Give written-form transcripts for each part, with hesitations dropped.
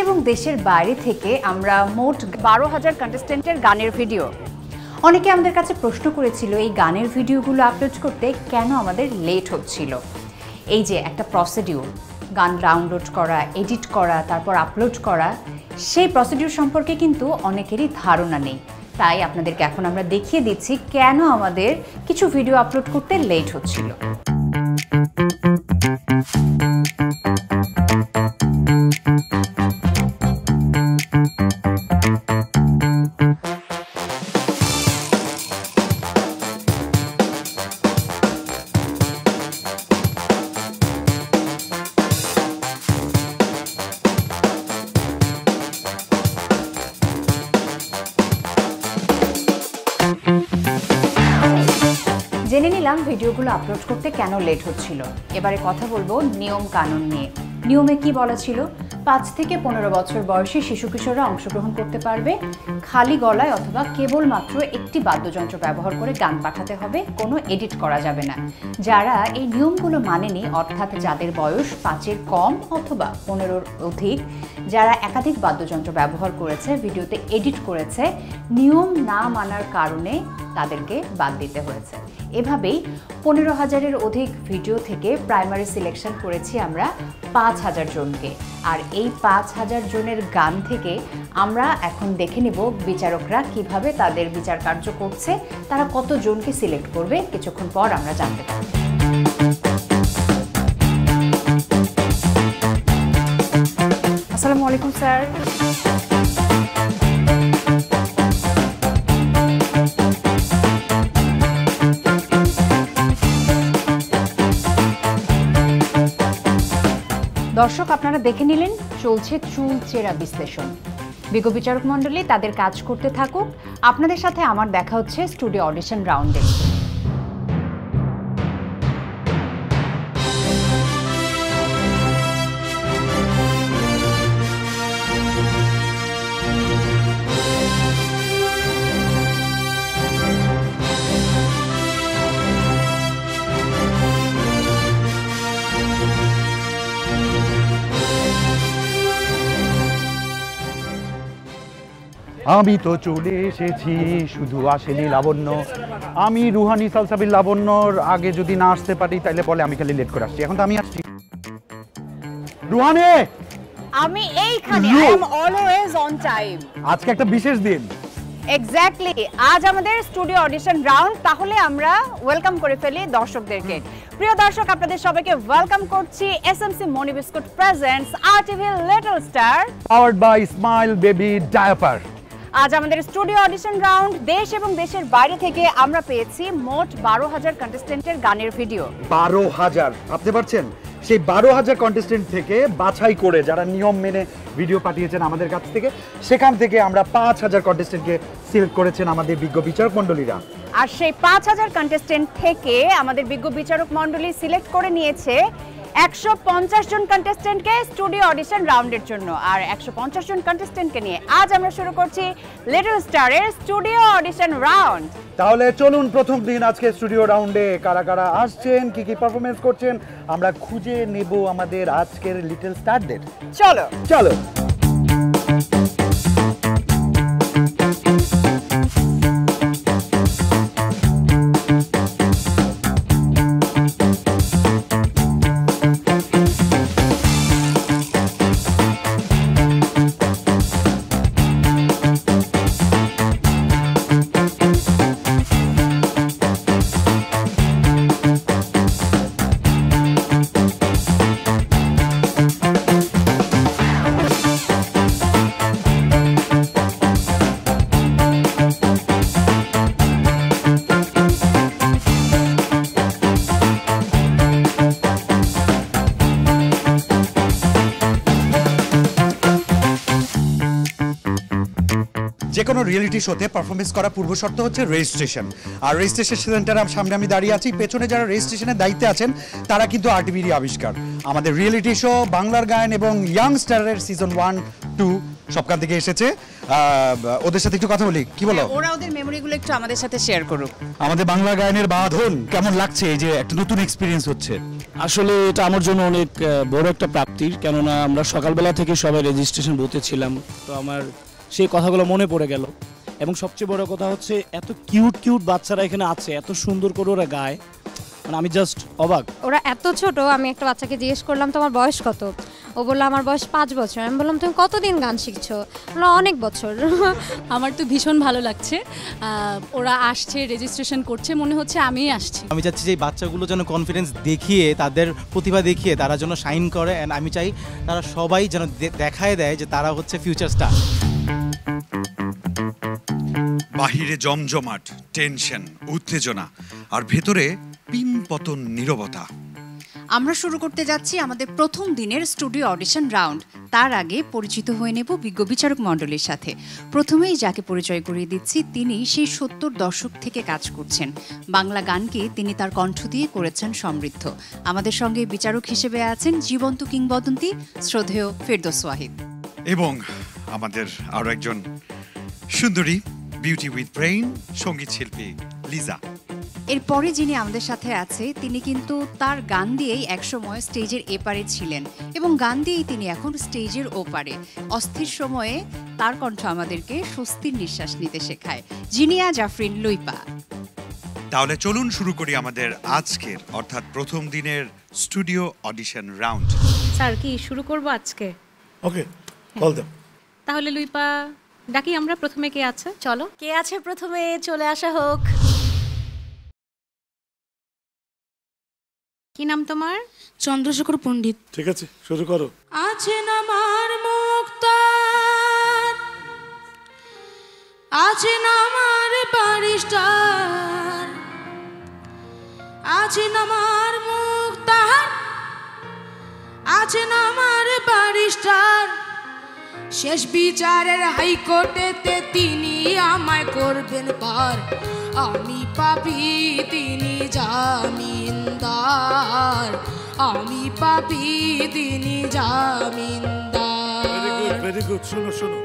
এবং দেশের বাইরে থেকে আমরা মোট 12,000 কন্টেস্টেন্টের গানের ভিডিও। অনেকে আমাদের কাছে প্রশ্ন করেছিল এই গানের ভিডিওগুলো আপলোড করতে কেন আমাদের লেট হচ্ছিল। এই যে একটা প্রসিডিউর, গান ডাউনলোড করা, এডিট করা, তারপর আপলোড করা, সেই প্রসিডিউর সম্পর্কে কিন্তু অনেকেরই ধারণা নেই। তাই আপনাদেরকে এখন আমরা দেখিয়ে দিচ্ছি কেন আমাদের কিছু ভিডিও আপলোড করতে লেট হচ্ছিল। জেনে নিলাম ভিডিওগুলো আপলোড করতে কেন লেট হচ্ছিল। এবারে কথা বলবো নিয়ম কানুন নিয়ে। নিয়মে কি বলা ছিল? 5 থেকে 15 বছর বয়সী শিশু কিশোররা অংশগ্রহণ করতে পারবে। খালি গলায় অথবা কেবলমাত্র একটি বাদ্যযন্ত্র ব্যবহার করে গান পাঠাতে হবে, কোনো এডিট করা যাবে না। যারা এই নিয়মগুলো মানেনি, অর্থাৎ যাদের বয়স 5-এর কম অথবা 15-র অধিক, যারা একাধিক বাদ্যযন্ত্র ব্যবহার করেছে, ভিডিওতে এডিট করেছে, নিয়ম না মানার কারণে তাদেরকে বাদ দিতে হয়েছে। এভাবেই 15,000-এর অধিক ভিডিও থেকে প্রাইমারি সিলেকশন করেছি আমরা 5,000 জনকে। আর এই 5,000 জনের গান থেকে আমরা এখন দেখে নেব বিচারকরা কিভাবে তাদের বিচার কার্য করছে, তারা কত জনকে সিলেক্ট করবে কিছুক্ষণ পর আমরা জানতে পারব। আসসালামু আলাইকুম স্যার। দর্শক, আপনারা দেখে নিলেন চলছে চুলচেরা বিশ্লেষণ। বিজ্ঞ বিচারক মণ্ডলী তাদের কাজ করতে থাকুক। আপনাদের সাথে আমার দেখা হচ্ছে স্টুডিও অডিশন রাউন্ডে। আমি তো চলে এসেছি, শুধু আসেনি লাবণ্য। আমি রুহানি সালসাবিল লাবণ্যর আগে যদি না আসতে পারি তাহলে বলে আমি খালি লেট করে আসছি। এখন তো আমি আসছি। রুহানি, আমি এইখানে, I am always on time. আজকে একটা বিশেষ দিন। এক্স্যাক্টলি, আজ আমাদের স্টুডিও অডিশন রাউন্ড। তাহলে আমরা ওয়েলকাম করে ফেলি দর্শকদেরকে। প্রিয় দর্শক, আপনাদের সবাইকে ওয়েলকাম করছি SMC Moni biscuit presents RTV Little Star, powered by Smile baby diaper. আজ আমাদের স্টুডিও অডিশন রাউন্ড। দেশ এবং দেশের বাইরে থেকে আমরা পেয়েছি মোট 12,000 কন্টেস্টেন্টের গানের ভিডিও। 12,000, ভাবতে পারছেন? সেই 12,000 কন্টেস্টেন্ট থেকে বাছাই করে যারা নিয়ম মেনে ভিডিও পাঠিয়েছেন আমাদের কাছ থেকে, সেখান থেকে আমরা 5,000 কন্টেস্টেন্টকে সিলেক্ট করেছেন আমাদের বিজ্ঞ বিচারক মণ্ডলীরা। আর সেই 5,000 কন্টেস্টেন্ট থেকে আমাদের বিজ্ঞ বিচারক মণ্ডলী সিলেক্ট করে নিয়েছে 150 জন কন্টেস্টেন্টকে স্টুডিও অডিশন রাউন্ডের জন্য। আর 150 জন কন্টেস্টেন্টকে নিয়ে আজ আমরা শুরু করছি লিটল স্টারের স্টুডিও অডিশন রাউন্ড। তাহলে চলুন প্রথম দিন আজকে স্টুডিও রাউন্ডে কারা কারা আসছেন, কি কি পারফরমেন্স করছেন আমরা খুঁজে নেব আমাদের আজকের লিটল স্টারদের। চলো চলো। যে কোনো রিয়েলিটি শোতে পারফরমেন্স করা পূর্ব শর্ত হচ্ছে রেজিস্ট্রেশন। আর রেজিস্ট্রেশন সেন্টারের সামনে আমি দাঁড়িয়ে আছি, পেছনে যারা রেজিস্ট্রেশনের দায়িত্বে আছেন তারা কিন্তু আরটিভির আবিষ্কার। আমাদের রিয়েলিটি শো বাংলার গায়ন এবং ইয়াং স্টারের সিজন 1, 2 সবখান থেকে এসেছে। ওদের সাথে একটু কথা বলি, কি বলো? ওরা ওদের মেমোরিগুলো একটু আমাদের সাথে শেয়ার করুক। আমাদের বাংলা গায়নের বাঁধন কেমন লাগছে, এই যে একটা নতুন এক্সপিরিয়েন্স হচ্ছে? আসলে এটা আমার জন্য অনেক বড় একটা প্রাপ্তির, কেননা আমরা সকালবেলা থেকে সবাই রেজিস্ট্রেশন বুথে ছিলাম, তো আমার সেই কথাগুলো মনে পড়ে গেল। এবং সবচেয়ে বড় কথা হচ্ছে এত কিউট কিউট বাচ্চারা এখানে আছে, এত সুন্দর করে ওরা গায়, মানে আমি জাস্ট অবাক। ওরা এত ছোট, আমি একটা বাচ্চাকে জিজ্ঞেস করলাম তোমার বয়স কত, ও বললো আমার বয়স 5 বছর। আমি বললাম তুমি কতদিন গান শিখছো? বললো অনেক বছর। আমার তো ভীষণ ভালো লাগছে, ওরা আসছে, রেজিস্ট্রেশন করছে, মনে হচ্ছে আমিই আসছি। আমি চাচ্ছি যে এই বাচ্চাগুলো যেন কনফিডেন্স দেখিয়ে, তাদের প্রতিভা দেখিয়ে তারা যেন শাইন করে, অ্যান্ড আমি চাই তারা সবাই যেন দেখায় দেয় যে তারা হচ্ছে ফিউচার স্টার। বাহিরে জমজমাট, টেনশন, উত্তেজনা, আর ভেতরে পিনপতন নীরবতা। আমরা শুরু করতে যাচ্ছি আমাদের প্রথম দিনের স্টুডিও অডিশন রাউন্ড। তার আগে পরিচিত হয়ে নেব বিজ্ঞ বিচারক মণ্ডলীর সাথে। প্রথমেই যাকে পরিচয় করিয়ে দিচ্ছি, তিনি সেই 70 দশক থেকে কাজ করছেন। বাংলা গানকে তিনি তার কণ্ঠ দিয়ে করেছেন সমৃদ্ধ। আমাদের সঙ্গে বিচারক হিসেবে আছেন জীবন্ত কিংবদন্তি শ্রদ্ধেয় ফেরদৌস ওয়াহিদ। এবং আমাদের আরো একজন সুন্দরী, বিউটি উইথ ব্রেইন, সঙ্গীত শিল্পী লিজা। এরপরে যিনি আমাদের সাথে আছে, তিনি কিন্তু তার গান দিয়েই একসময় স্টেজের এপারে ছিলেন এবং গান দিয়েই তিনি এখন স্টেজের ওপারে। অস্থির সময়ে তার কণ্ঠ আমাদেরকে স্বস্তির নিঃশ্বাস নিতে শেখায়। জিনিয়া জাফরিন লুইপা। তাহলে চলুন শুরু করি আমাদের আজকের অর্থাৎ প্রথম দিনের স্টুডিও অডিশন রাউন্ড। স্যার কি শুরু করব আজকে? ওকে, কল দেন। তাহলে লুইপা ডাকি আমরা, প্রথমে কে আছে? চলো, কে আছে প্রথমে? চলে আসা হোক। কি নাম তোমার? চন্দ্রশেখর পণ্ডিত। ঠিক আছে, শুরু করো। আছেন আমার মুক্তার, আছেন আমার বারিস্টার, আছেন আমার মুক্তার, আছেন আমার বারিস্টার। শেষ বিচারের হাইকোর্টেতে তিনি আমায় করবেন পার। আমি পাপি, তিনি জামিনদার। আমি পাপি, তিনি জামিনদার। Very good, very good. শোনো শোনো,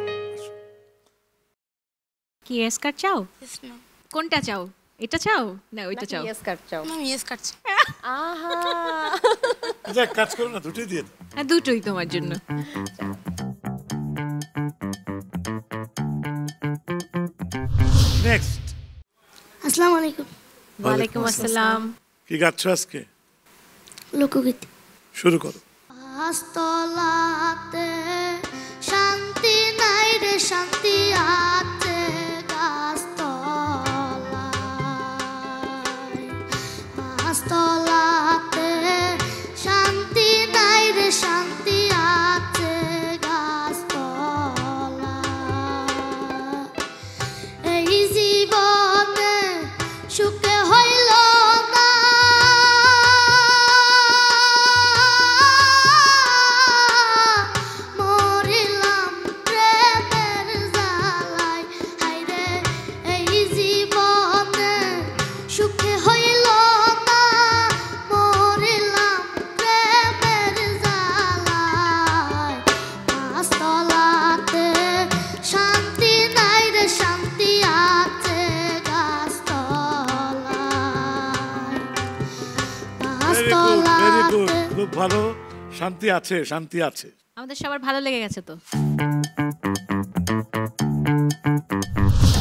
কি এসকার চাও? কোনটা চাও? এটা চাও না ওইটা চাও? ইয়েস কাট চাও। আমি ইয়েস কাটছি। আহা, আচ্ছা এক কাজ করো না, দুটোই দিয়ে দাও। হ্যাঁ, দুটোই তোমার জন্য। নেক্সট। আসসালামু আলাইকুম। ওয়ালাইকুম আসসালাম। কি গাচ্ছ আজকে? লোকগীতি। শুরু করো। গাছতলাতে শান্তি নাই রে, শান্তি আছে গাছতলায়। গাছতলাতে শান্তি নাই রে, শান্তি আছে গাছতলায়। এই জীবনে সুখে হইল না, মরিলাম প্রেমের জ্বালায়। হায়রে এই জীবনে সুখে হইল না, মরিলাম প্রেমের জ্বালায়। গাছতলাতে শান্তি নাই রে, শান্তি আছে গাছতলায়। ভেরি গুড, গাছতলাতে খুব ভালো। শান্তি আছে, শান্তি আছে। আমাদের সবার ভালো লেগে গেছে তো।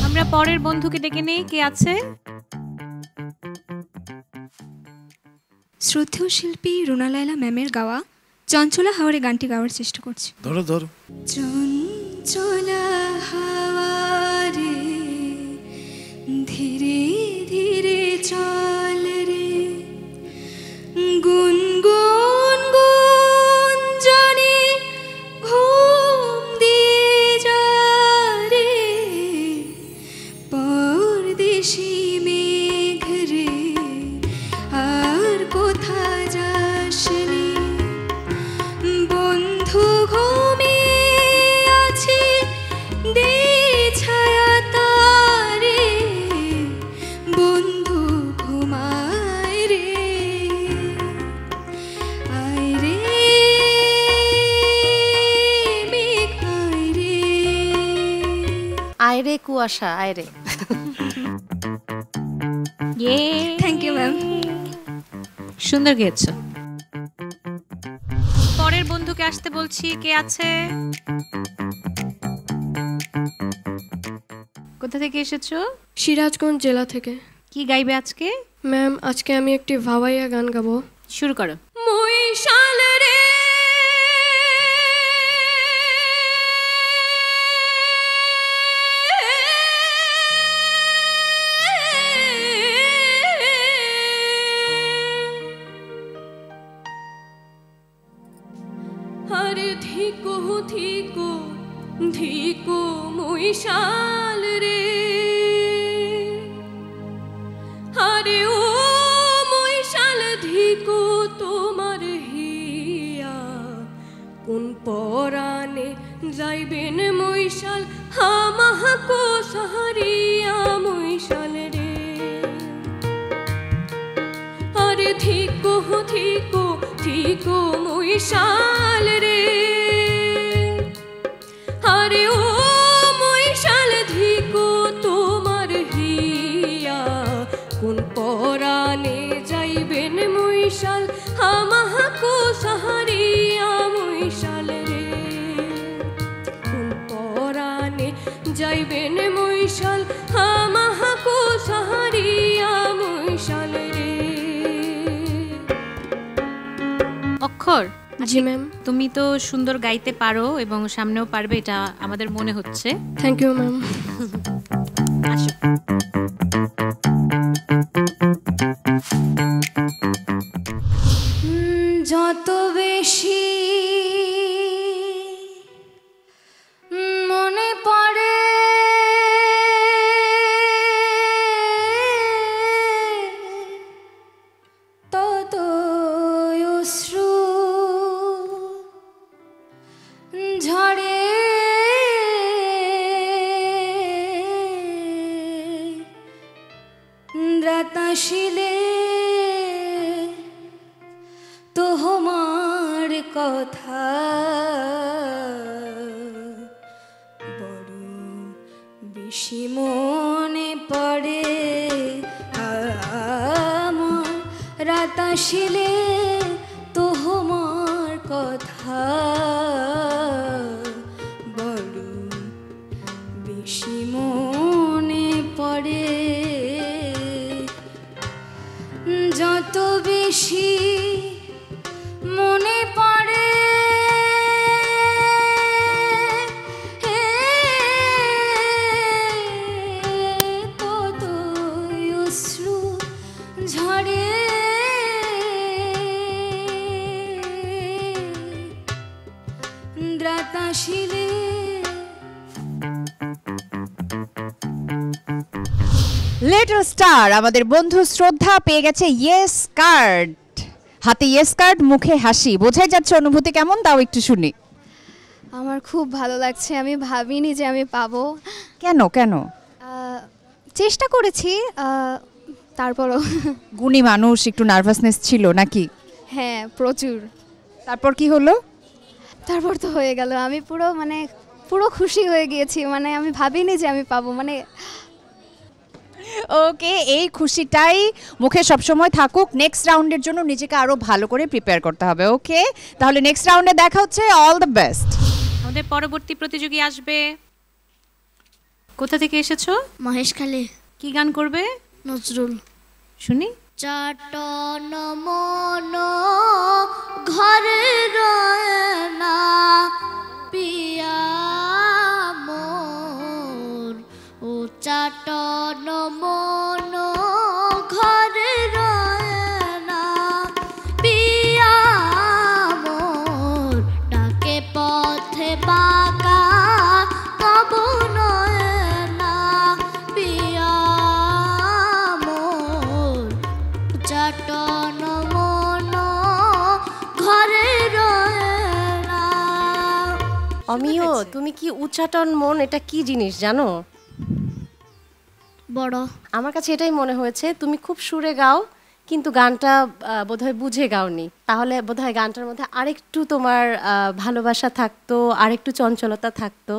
আমরা পরের বন্ধুকে ডেকে নেই, কে আছে? শ্রদ্ধেয় শিল্পী রুনা লায়লা ম্যামের গাওয়া চঞ্চলা হাওয়ারে গানটি গাওয়ার চেষ্টা করছি। ধরো ধরো। চঞ্চলা হাওয়ারে ধীরে ধীরে চল রে, গুনগুন গুঞ্জনে ঘুম দিয়ে যা রে, পরদেশি মেঘ রে আর কোথা যাস রে, বন্ধু ঘুমিয়ে আছে দে ছায়া তারে, বন্ধু ঘুমায় রে, আয় রে মেঘ আয় রে, রে কুয়াশা আয় রে। Thank you ma'am. সুন্দর গেয়েছো। পরের বন্ধুকে আসতে বলছি, কে আছে? কোথা থেকে এসেছো? সিরাজগঞ্জ জেলা থেকে। কি গাইবে আজকে? ম্যাম আজকে আমি একটি ভাওয়াইয়া গান গাবো। শুরু করো। মহিষাল রে আরে ধিকো ধিকো ধিকো মহিষাল রে, আরে ও মহিষাল ধিকো তোমার হিয়া, কোন পরাণে যাইবেন মহিষাল হামাহাকো সাহারিয়া মহিষাল রে, আরে ধিকো ধিকো ধিকো মহিষাল রে, আরে ও মহিষাল ধিকো তোমার হিয়া, কোন পরাণে যাইবেন মহিষাল হামাহাকো সাহারিয়া মহিষাল রে, কোন পরাণে যাইবেন মহিষাল হামাহাকো সাহারিয়া মহিষাল রে। অক্ষর, জি ম্যাম। তুমি তো সুন্দর গাইতে পারো এবং সামনেও পারবে, এটা আমাদের মনে হচ্ছে। Thank you ma'am. আসো। যত বেশি মনে পড়ে তত অশ্রু ঝরে, রাতাশিলে তোমার কথা বড় বেশি মনে পড়ে আমার, রাতাশিলে তোমার কথা বড় বেশি মনে পড়ে, যত বেশি মনে পড়ে তত অশ্রু ঝরে, দ্রাতাশিলে লিটল স্টার আমাদের বন্ধু শ্রদ্ধা পেয়ে গেছে ইয়েস কার্ড। হাতে ইয়েস কার্ড, মুখে হাসি, বোঝাই যাচ্ছে অনুভূতি কেমন, তাও একটু শুনি। আমার খুব ভালো লাগছে, আমি ভাবিনি যে আমি পাবো। কেন কেন? চেষ্টা করেছি, তারপরও। গুণী মানুষ, একটু নার্ভাসনেস ছিল নাকি? হ্যাঁ প্রচুর। তারপর কি হলো? তারপর তো হয়ে গেল, আমি পুরো খুশি হয়ে গিয়েছি, মানে আমি ভাবিনি যে আমি পাবো, মানে ওকে, এই খুশিটাই মুখে সবসময় থাকুক। নেক্সট রাউন্ডের জন্য নিজেকে আরো ভালো করে প্রিপেয়ার করতে হবে। ওকে, তাহলে নেক্সট রাউন্ডে দেখা হচ্ছে। All the best. আমাদের পরবর্তী প্রতিযোগী আসবে। কোথা থেকে এসেছো? মহেশখালী। কি গান করবে? নজরুল। শুনি। চাটন মন ঘরে রয় না পিয়া মোর, ও চাটন মন ঘরে রয় না পিয়া মোর, ডাকে পথে বাঁকা কবু নয় না পিয়া মোর, চাটন মন ঘরে রয় না। অমিও, তুমি কি উচ্চাটন মন, এটা কি জিনিস জানো? বড়। আমার কাছে এটাই মনে হয়েছে, তুমি খুব সুরে গাও কিন্তু গানটা বোধহয় বুঝে গাওনি। তাহলে বোধহয় গানটার মধ্যে আরেকটু তোমার ভালোবাসা থাকতো, আরেকটু চঞ্চলতা থাকতো,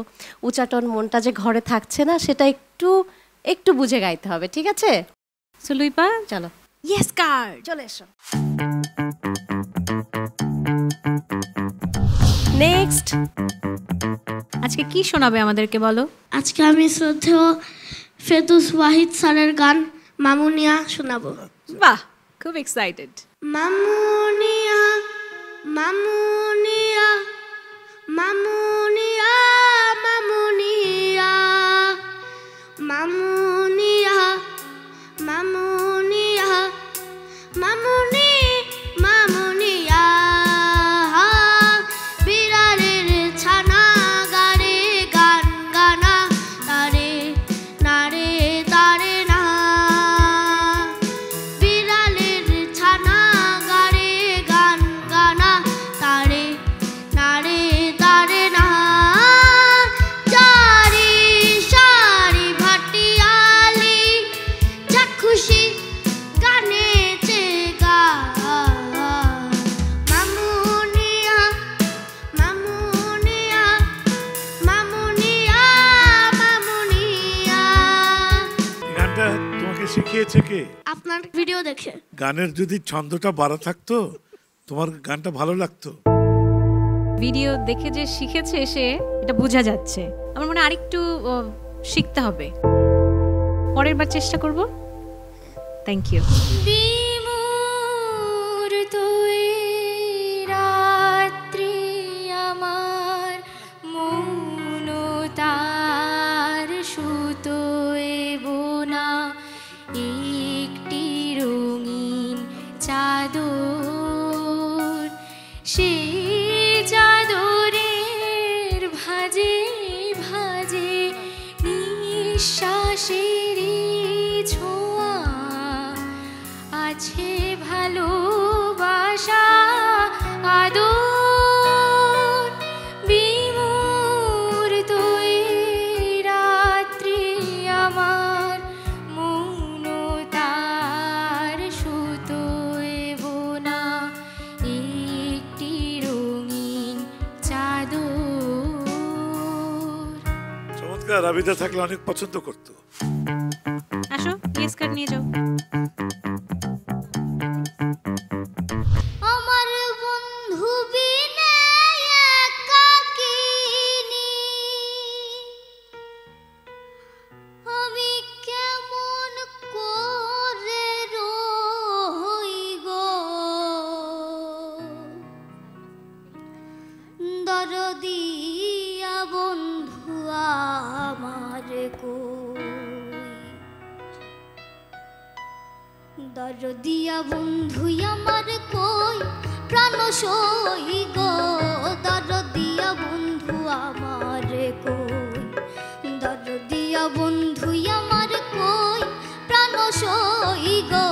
উচাটন মনটা যে ঘরে থাকছে না সেটা একটু একটু বুঝে গাইতে হবে, ঠিক আছে? সুলুইপা চলো। ইয়েস কার চলে এসো। নেক্সট আজকে কি শোনাবে আমাদেরকে বলো? আজকে আমি শ্রদ্ধেয় ফেরদৌস ওয়াহিদ স্যারের গান মামুনিয়া শোনাবো। বাহ, খুব এক্সাইটেড। মামুনিয়া মামুনিয়া মামুনিয়া মামুনিয়া মামুনিয়া মামুনিয়া মামুনি মামুনিয়া বিড়ালের ছানা গারে গান গানা তারে নারে তারে না বিড়ালের ছানা গারে গান গানা তারে নারে তারে না চারি সারি ভাটিয়ালি চাক্ষুষি গানে চেগা মামুনিয়া মামুনিয়া মামুনিয়া মামুনিয়া। গানটা তোমাকে শিখিয়েছে কে? আপনার ভিডিও দেখে। গানের যদি ছন্দটা বাড়া থাকতো তোমার গানটা ভালো লাগতো। ভিডিও দেখে যে শিখেছে সে, এটা বোঝা যাচ্ছে। আমার মনে হয় আরেকটু শিখতে হবে, পরের বার চেষ্টা করব। Thank you. বিমূর তুই রাত্রি আমার মন তার সুতোয় বোনা একটি রঙিন চাদর, সে চাদরের ভাজে ভাজে নিঃশ্বাসের ছোঁয়া আছে ভালোবাসা আদর। বিমূর তুই রাত্রি আমার মন তার সুতোয় বোনা একটি রঙিন চাদর। চমৎকার। রাবিদা থাকলে অনেক পছন্দ করতো। আসো, ইয়েস কার্ড নিয়ে যাও। আমার বন্ধু বিনে একাকিনী আমি কেমন করে রই গো, দরদিয়া বন্ধু আমার কই, দরদিয়া বন্ধু আমার কই প্রাণ সই গো, দরদিয়া বন্ধু আমার কই, দরদিয়া বন্ধু আমার কই প্রাণ সই গো,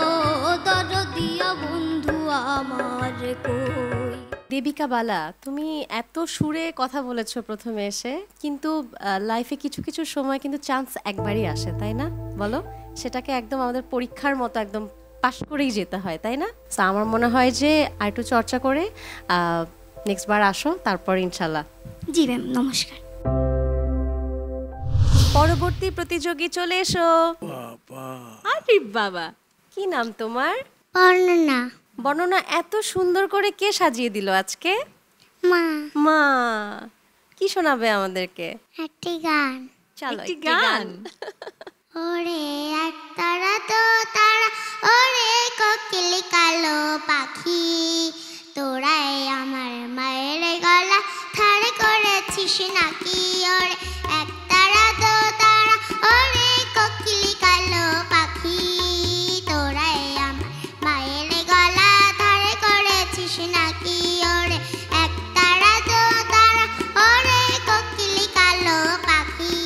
দরদিয়া বন্ধু আমার কই। দেবিকা বালা, তুমি এত সুরে কথা বলেছো প্রথমে এসে, কিন্তু লাইফে কিছু কিছু সময় কিন্তু চান্স একবারই আসে, তাই না? বলো, সেটাকে একদম আমাদের পরীক্ষার মতো একদম পাশ করেই যেতে হয়, তাই না? তো আমার মনে হয় যে আর একটু চর্চা করে নেক্সট বার আসো, তারপর ইনশাল্লাহ। জি ম্যাম, নমস্কার। পরবর্তী প্রতিযোগী চলে এসো। আরে বাবা, কি নাম তোমার? বর্ণনা। বর্ণনা, এত সুন্দর করে কে সাজিয়ে দিল আজকে? মা। মা, কি শোনাবে আমাদেরকে? একটি গান। চলো, একটি গান। ওরে এক তারা তো তারা, ওরে কোকিল কালো পাখি, তোরাই আমার মায়ের গলা থার করেছিস নাকি? ওরে এক তারা তো তারা, ওরে কোকিল কালো পাখি, তোরাই আমার মায়ের গলা থার করেছিস নাকি? ওরে এক তারা তো তারা, ওরে কোকিল কালো পাখি,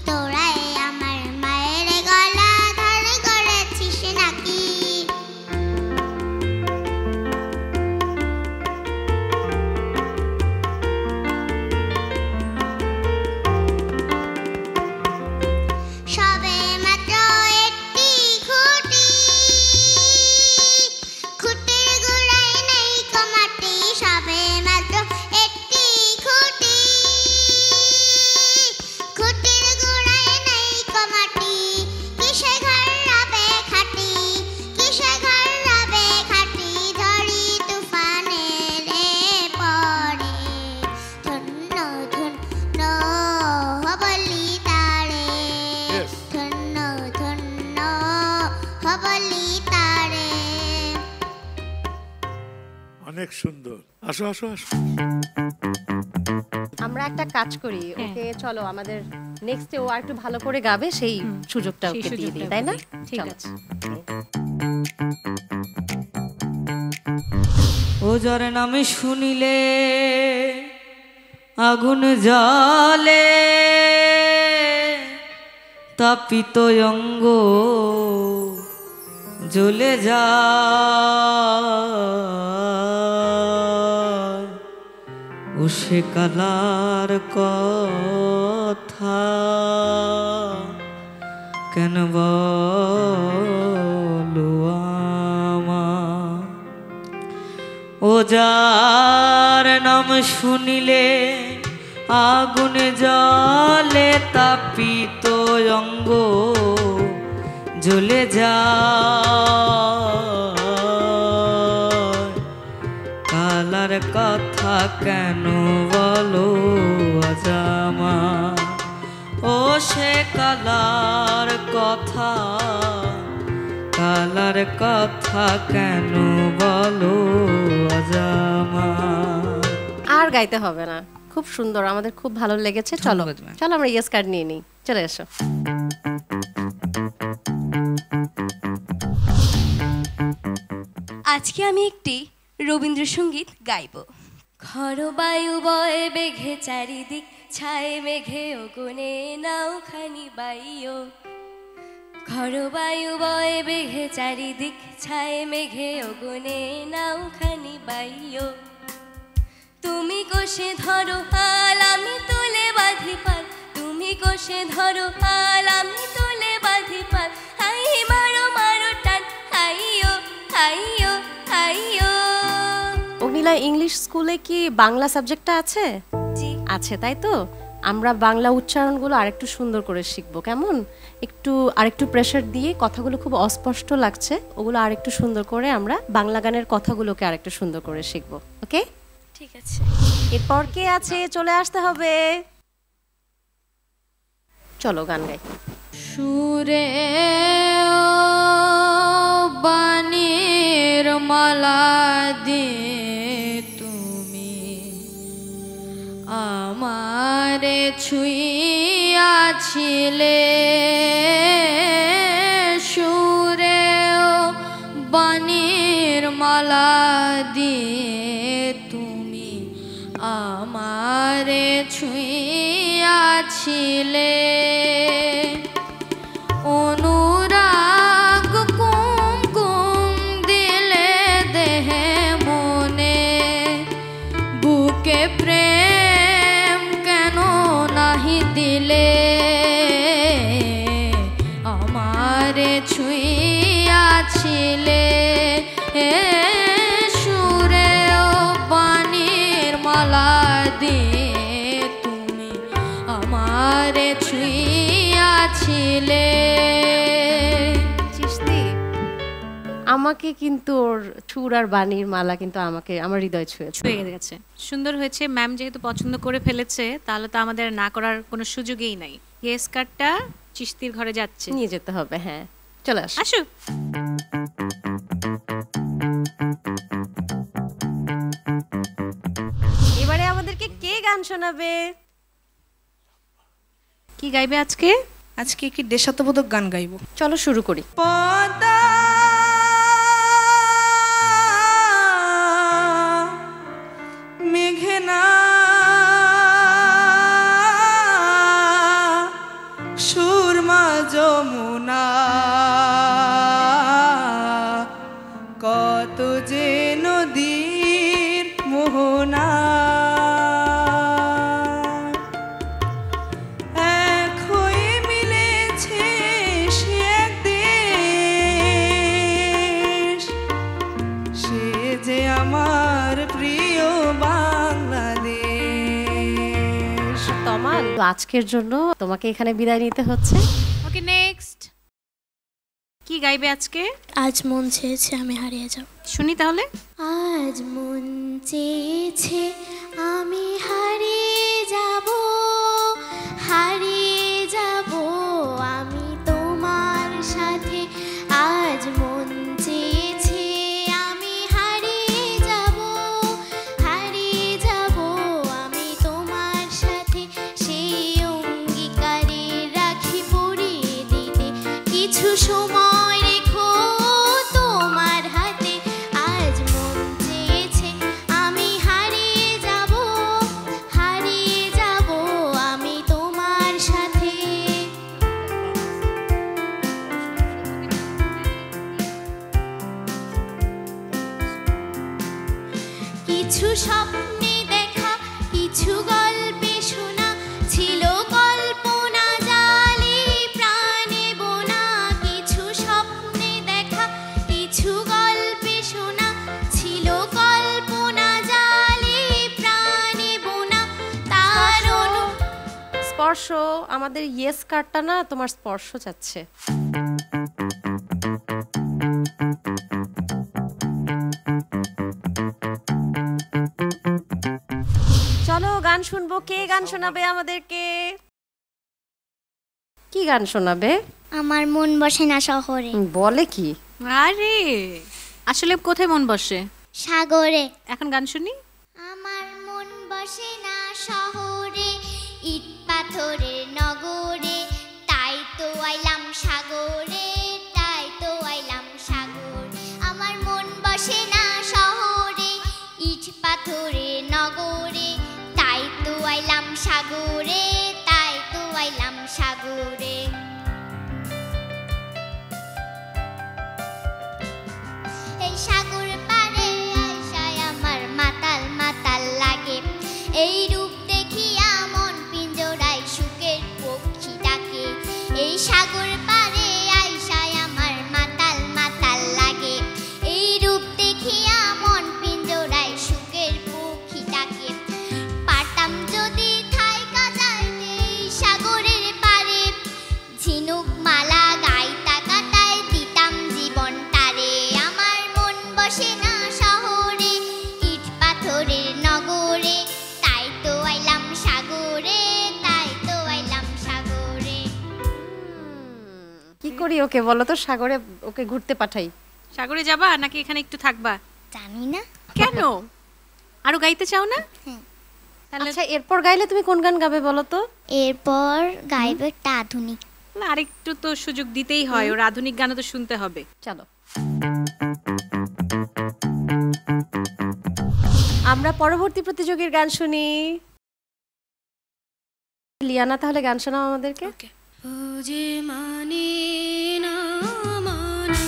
তোরাই আমার মায়ের গলা ধার করেছিস নাকি? বলি তারে। অনেক সুন্দর, আসো আসো আসো। আমরা একটা কাজ করি, ওকে চলো আমাদের নেক্সটে ও আর একটু ভালো করে গাবে, সেই সুযোগটা ওকে দিয়ে দিই, তাই না? ঠিক আছে। ও যার নামে শুনিলে আগুন জ্বলে, তাপিত অঙ্গ জ্বলে যায়, ও সে কালার কথা কেন বলো আমার। ও যার নাম শুনিলে আগুন জ্বলে, তাপিত অঙ্গ জ্বলে যায়, কালার কথা কেন বলো আজ আমার। ও সে কালার কথা, কালার কথা কেন বলো আজ আমার। আর গাইতে হবে না, খুব সুন্দর, আমাদের খুব ভালো লেগেছে। চলো চলো আমরা ইয়েস কার্ড নিয়ে নিই, চলে এসো। আজকে আমি একটি রবীন্দ্রসঙ্গীত গাইব। খর বায়ু বয় বেঘে চারিদিক, ছায় মেঘে অগুনে নাওখানি বাইও। খর বায়ু বয় বেঘে চারিদিক, ছায় মেঘে অগুনে নাওখানি বাইও। তুমি কোষে ধরো হাল, আমি তুলে বাঁধি পাল, তুমি কোষে ধরো হাল, আমি তুলে বাঁধি পাল। হাই মারো মারো টান, হাইও হাইও হাইও। অগ্নিলা, ইংলিশ স্কুলে কি বাংলা সাবজেক্টটা আছে? আছে, তাই তো? আমরা বাংলা উচ্চারণগুলো আরেকটু সুন্দর করে শিখবো, কেমন? আরেকটু প্রেশার দিয়ে, কথাগুলো খুব অস্পষ্ট লাগছে, ওগুলো আরেকটু সুন্দর করে আমরা বাংলা গানের কথাগুলোকে আরেকটু সুন্দর করে শিখবো, ওকে? ঠিক আছে। এরপর কে আছে? চলে আসতে হবে, চলো গান গাই। সুরে বাণীর মালা দিয়ে তুমি আমারে ছুঁইয়াছিলে, সুরে বাণীর মালা দিয়ে তুমি আমারে ছুঁইয়াছিলে। অনুরাগ কুমকুম দিলে দেহে মনে, বুকে প্রেম কেন নাহি দিলে, আমারে ছুঁইয়াছিলে। সুরে ও বাণীর মালা দিয়ে তুমি আমারে ছুঁইয়াছিলে। চিশতি, আমাকে কিন্তু ওর সুর আর বাণীর মালা কিন্তু আমাকে আমার হৃদয় ছুঁয়েছে। ছুঁয়ে গেছে, সুন্দর হয়েছে। ম্যাম যেহেতু পছন্দ করে ফেলেছে, তাহলে তো আমাদের না করার কোনো সুযোগই নাই। ইয়েস কার্ডটা চিশতির ঘরে যাচ্ছে, নিয়ে যেতে হবে। হ্যাঁ, চলে আসো আসো। এবারে আমাদেরকে কে গান শোনাবে? কি গাইবে আজকে? আজকে একটি দেশাত্মবোধক গান গাইব। চলো শুরু করি। পদা মেঘনা সুরমা যমুনা, কত যে নদীর মোহনা, এক হয়ে মিলেছে সে এক দেশ, সে যে আমার প্রিয় বাংলাদেশ। তমা, আজকের জন্য তোমাকে এখানে বিদায় নিতে হচ্ছে। ওকে, নেক্সট। কি গাইবে আজকে? আজ মন চেয়েছে আমি হারিয়ে যাব। শুনি তাহলে। আজ মন চেয়েছে আমি হারিয়ে যাব, হারিয়ে যাব আমি তোমার সাথে। আজ কিছু স্বপ্নে দেখা, কিছু গল্পে শোনা, ছিল কল্পনা জালে প্রাণে বোনা। কিছু স্বপ্নে দেখা, কিছু গল্পে শোনা, ছিল কল্পনা জালে প্রাণে বোনা। তার স্পর্শ, আমাদের ইয়েস কার্ডটা না তোমার স্পর্শ চাচ্ছে। চলো গান শুনবো। কে গান শোনাবে আমাদেরকে? কি গান শোনাবে? আমার মন বসে না শহরে। বলে কি? আরে আসলে কোথায় মন বসে? সাগরে। এখন গান শুনি। আমার মন বসে না শহরে, ইট পাথরের নগরে, তাই তো আইলাম সাগরে, তাই তো আইলাম সাগর। আমার মন বসে না শহরে, ইট পাথরের নগরে, তাই তো আইলাম সাগরে, তাই তো আইলাম সাগরে। এই সাগর পারে আইসায় আমার মাতাল মাতাল লাগে, এই রূপ দেখিয়া মন পিঞ্জরায় সুখের পক্ষী ডাকে। এই সাগর পারে আইসায় আমার মাতাল মাতাল লাগে, এই রূপ দেখিয়া মন পিঞ্জরায় সুখের পক্ষী ডাকে। পারতাম যদি থাইকা যাইতে এই সাগরের পারে, ঝিনুক মালা গাইতা কাটায় দিতাম জীবন তারে। আমার মন বসে না শহরে, ইট পাথরের নগরে, তাই তো আইলাম সাগরে, তাই তো আইলাম সাগরে। কি করি ওকে বলো তো, সাগরে ওকে ঘুরতে পাঠাই? সাগরে যাবা নাকি এখানে একটু থাকবা? জানি না। কেন? আরো গাইতে চাও না? আচ্ছা এরপর গাইলে তুমি কোন গান গাবে বলো তো? এরপর গাইবে একটা আধুনিক। না আরেকটু তো সুযোগ দিতেই হয়, ওর আধুনিক গানও তো শুনতে হবে। চলো আমরা পরবর্তী প্রতিযোগীর গান শুনি। লিয়ানা তাহলে গান শোনাও আমাদেরকে। ও যে মানে না মানা,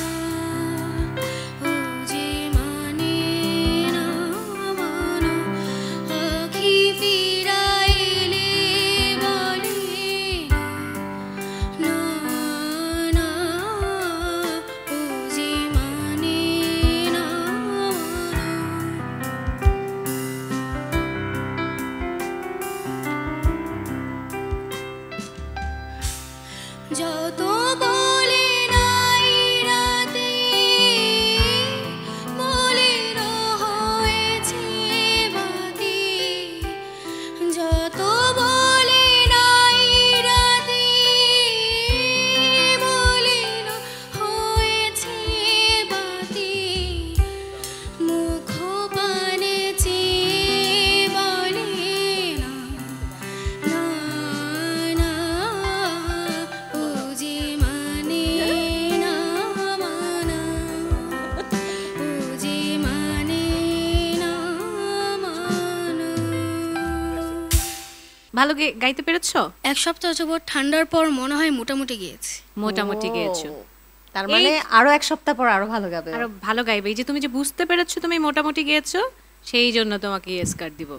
ও যে মানে না মানা, আখি ফিরাইলে বলে না না, ও যে মানে না যত বলে নাই রাতে, বলে হয়েছে বাতি, যত বলে নাই রাতে, বলে হয়েছে বাতি, মুখ পানে চেয়ে বলে না না না, ও যে মানে না মানা, ও যে মানে না মানা। ভালো গাইতে পেরেছো? এক সপ্তাহ যাবত ঠান্ডার পর মনে হয় মোটামুটি গিয়েছে। মোটামুটি গেয়েছো, তার মানে আরো এক সপ্তাহ পর আরো ভালো গাবে। আরো ভালো গাইবে। এই যে তুমি যে বুঝতে পেরেছো তুমি মোটামুটি গেয়েছো, সেই জন্য তোমাকে ইয়েস কার্ড দিব।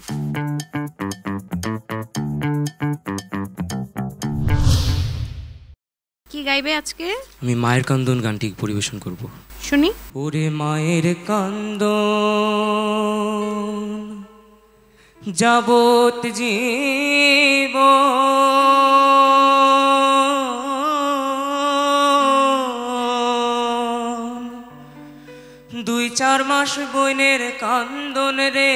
কি গাইবে আজকে? আমি মায়ের কান্দন গানটি পরিবেশন করব। শুনি। ওরে মায়ের কান্দন যাবত জীব দুই চার মাস বইনের কান্দন রে,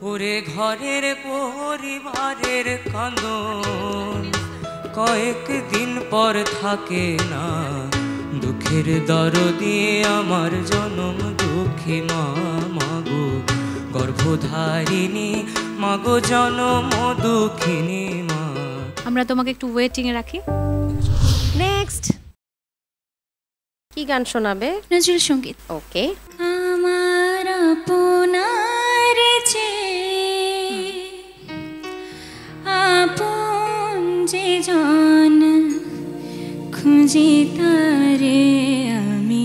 ওরে ঘরের পরিবারের কান্দন কয়েকদিন পর থাকে না, দুঃখের দরদে আমার জনম দুঃখী মা, মাগো গর্ভধারিণী, মাগো জনম দুঃখিনী মা। আমরা তোমাকে একটু ওয়েটিং এ রাখি। নেক্সট কি গান শোনাবে? নজরুল সঙ্গীত। ওকে। আমার আপনার চেয়ে আপন যে জন খুঁজি তারে আমি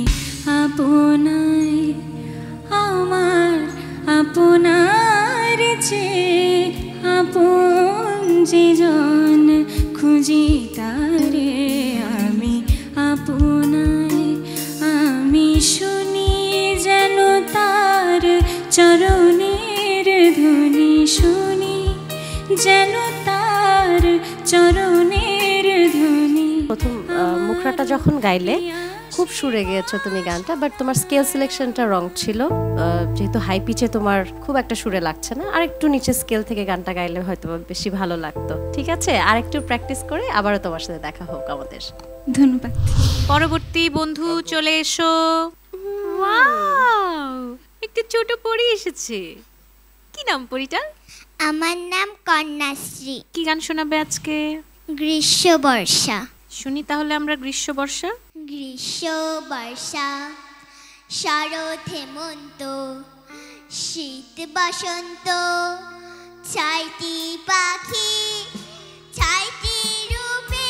চরণের ধ্বনি। প্রথম মুখরাটা যখন গাইলে খুব সুরে গেয়েছো তুমি গানটা, বাট তোমার স্কেল সিলেকশনটা রং ছিল। যেহেতু হাই পিচে তোমার খুব একটা সুরে লাগছে না, আর একটু নিচে স্কেল থেকে গানটা গাইলে হয়তো বেশি ভালো লাগতো। ঠিক আছে, আর একটু প্র্যাকটিস করে আবারও তোমার সাথে দেখা হোক আমাদের। ধন্যবাদ। পরবর্তী বন্ধু চলে এসো। ওয়াও, একটু ছোট পরি এসেছে। কি নাম পরিটা? আমার নাম কন্যাশ্রী। কি গান শোনাবে আজকে? গ্রীষ্ম বর্ষা। শুনি তাহলে আমরা গ্রীষ্ম বর্ষা। গ্রীষ্ম বর্ষা শরৎ হেমন্ত শীত বসন্ত, ছয়টি পাখি ছয়টি রূপে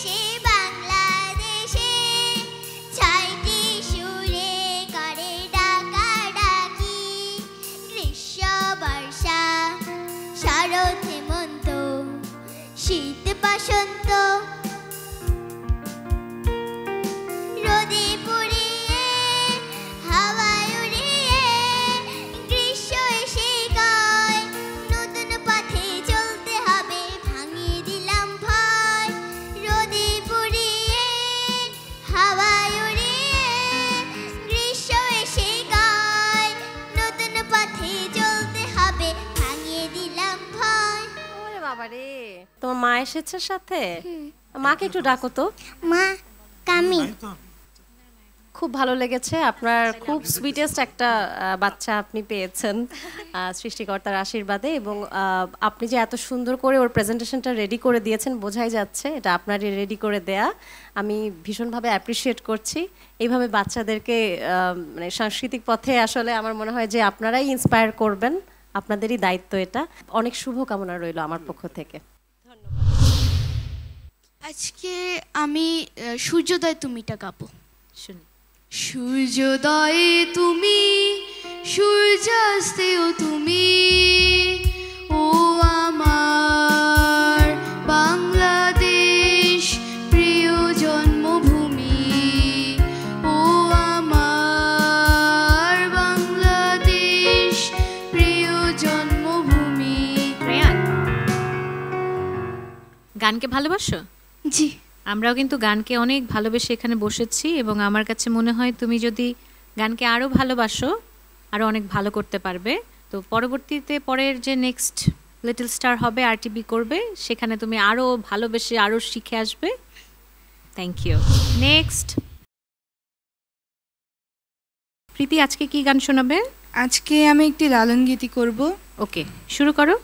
সে বাংলাদেশে, ছয়টি সুরে করে ডাকাডাকি। গ্রীষ্ম বর্ষা শরৎ হেমন্ত শীত বসন্ত, রোদে পুড়িয়ে হাওয়ায় উড়িয়ে গ্রীষ্ম এসে গায়, নতুন পথে চলতে হবে ভাঙিয়ে দিলাম ভয়। রোদে পুড়িয়ে হাওয়ায় উড়িয়ে গ্রীষ্ম এসে গায়, নতুন পথে চলতে হবে ভাঙিয়ে দিলাম ভয়। ওরে বাবা রে, তোমার মা এসেছে সাথে? মাকে একটু ডাকো তো। মা কামি। খুব ভালো লেগেছে, আপনার খুব সুইটেস্ট একটা বাচ্চা আপনি পেয়েছেন সৃষ্টিকর্তার আশীর্বাদে, এবং আপনি যে এত সুন্দর করে ওর প্রেজেন্টেশনটা রেডি করে দিয়েছেন বোঝাই যাচ্ছে এটা আপনারই রেডি করে দেয়া। আমি ভীষণভাবে অ্যাপ্রিসিয়েট করছি। এইভাবে বাচ্চাদেরকে মানে সাংস্কৃতিক পথে আসলে আমার মনে হয় যে আপনারাই ইন্সপায়ার করবেন, আপনাদেরই দায়িত্ব এটা। অনেক শুভকামনা রইল আমার পক্ষ থেকে। আজকে আমি সূর্যোদয় তুমিটা গাবো। শুনি। সূর্যোদয়ে তুমি, সূর্যাস্তেও তুমি, ও আমার বাংলাদেশ প্রিয় জন্মভূমি, ও আমার বাংলাদেশ প্রিয় জন্মভূমি। রেয়ান, গানকে ভালোবাসো? জি। আমরাও কিন্তু গানকে অনেক ভালোবেসে এখানে বসেছি, এবং আমার কাছে মনে হয় তুমি যদি গানকে আরও ভালোবাসো আরও অনেক ভালো করতে পারবে। তো পরবর্তীতে পরের যে নেক্সট লিটল স্টার হবে, আরটিভি করবে, সেখানে তুমি আরও ভালোবেসে আরও শিখে আসবে। Thank you. নেক্সট প্রীতি, আজকে কি গান শোনাবে? আজকে আমি একটি লালন গীতি করব। ওকে, শুরু করো।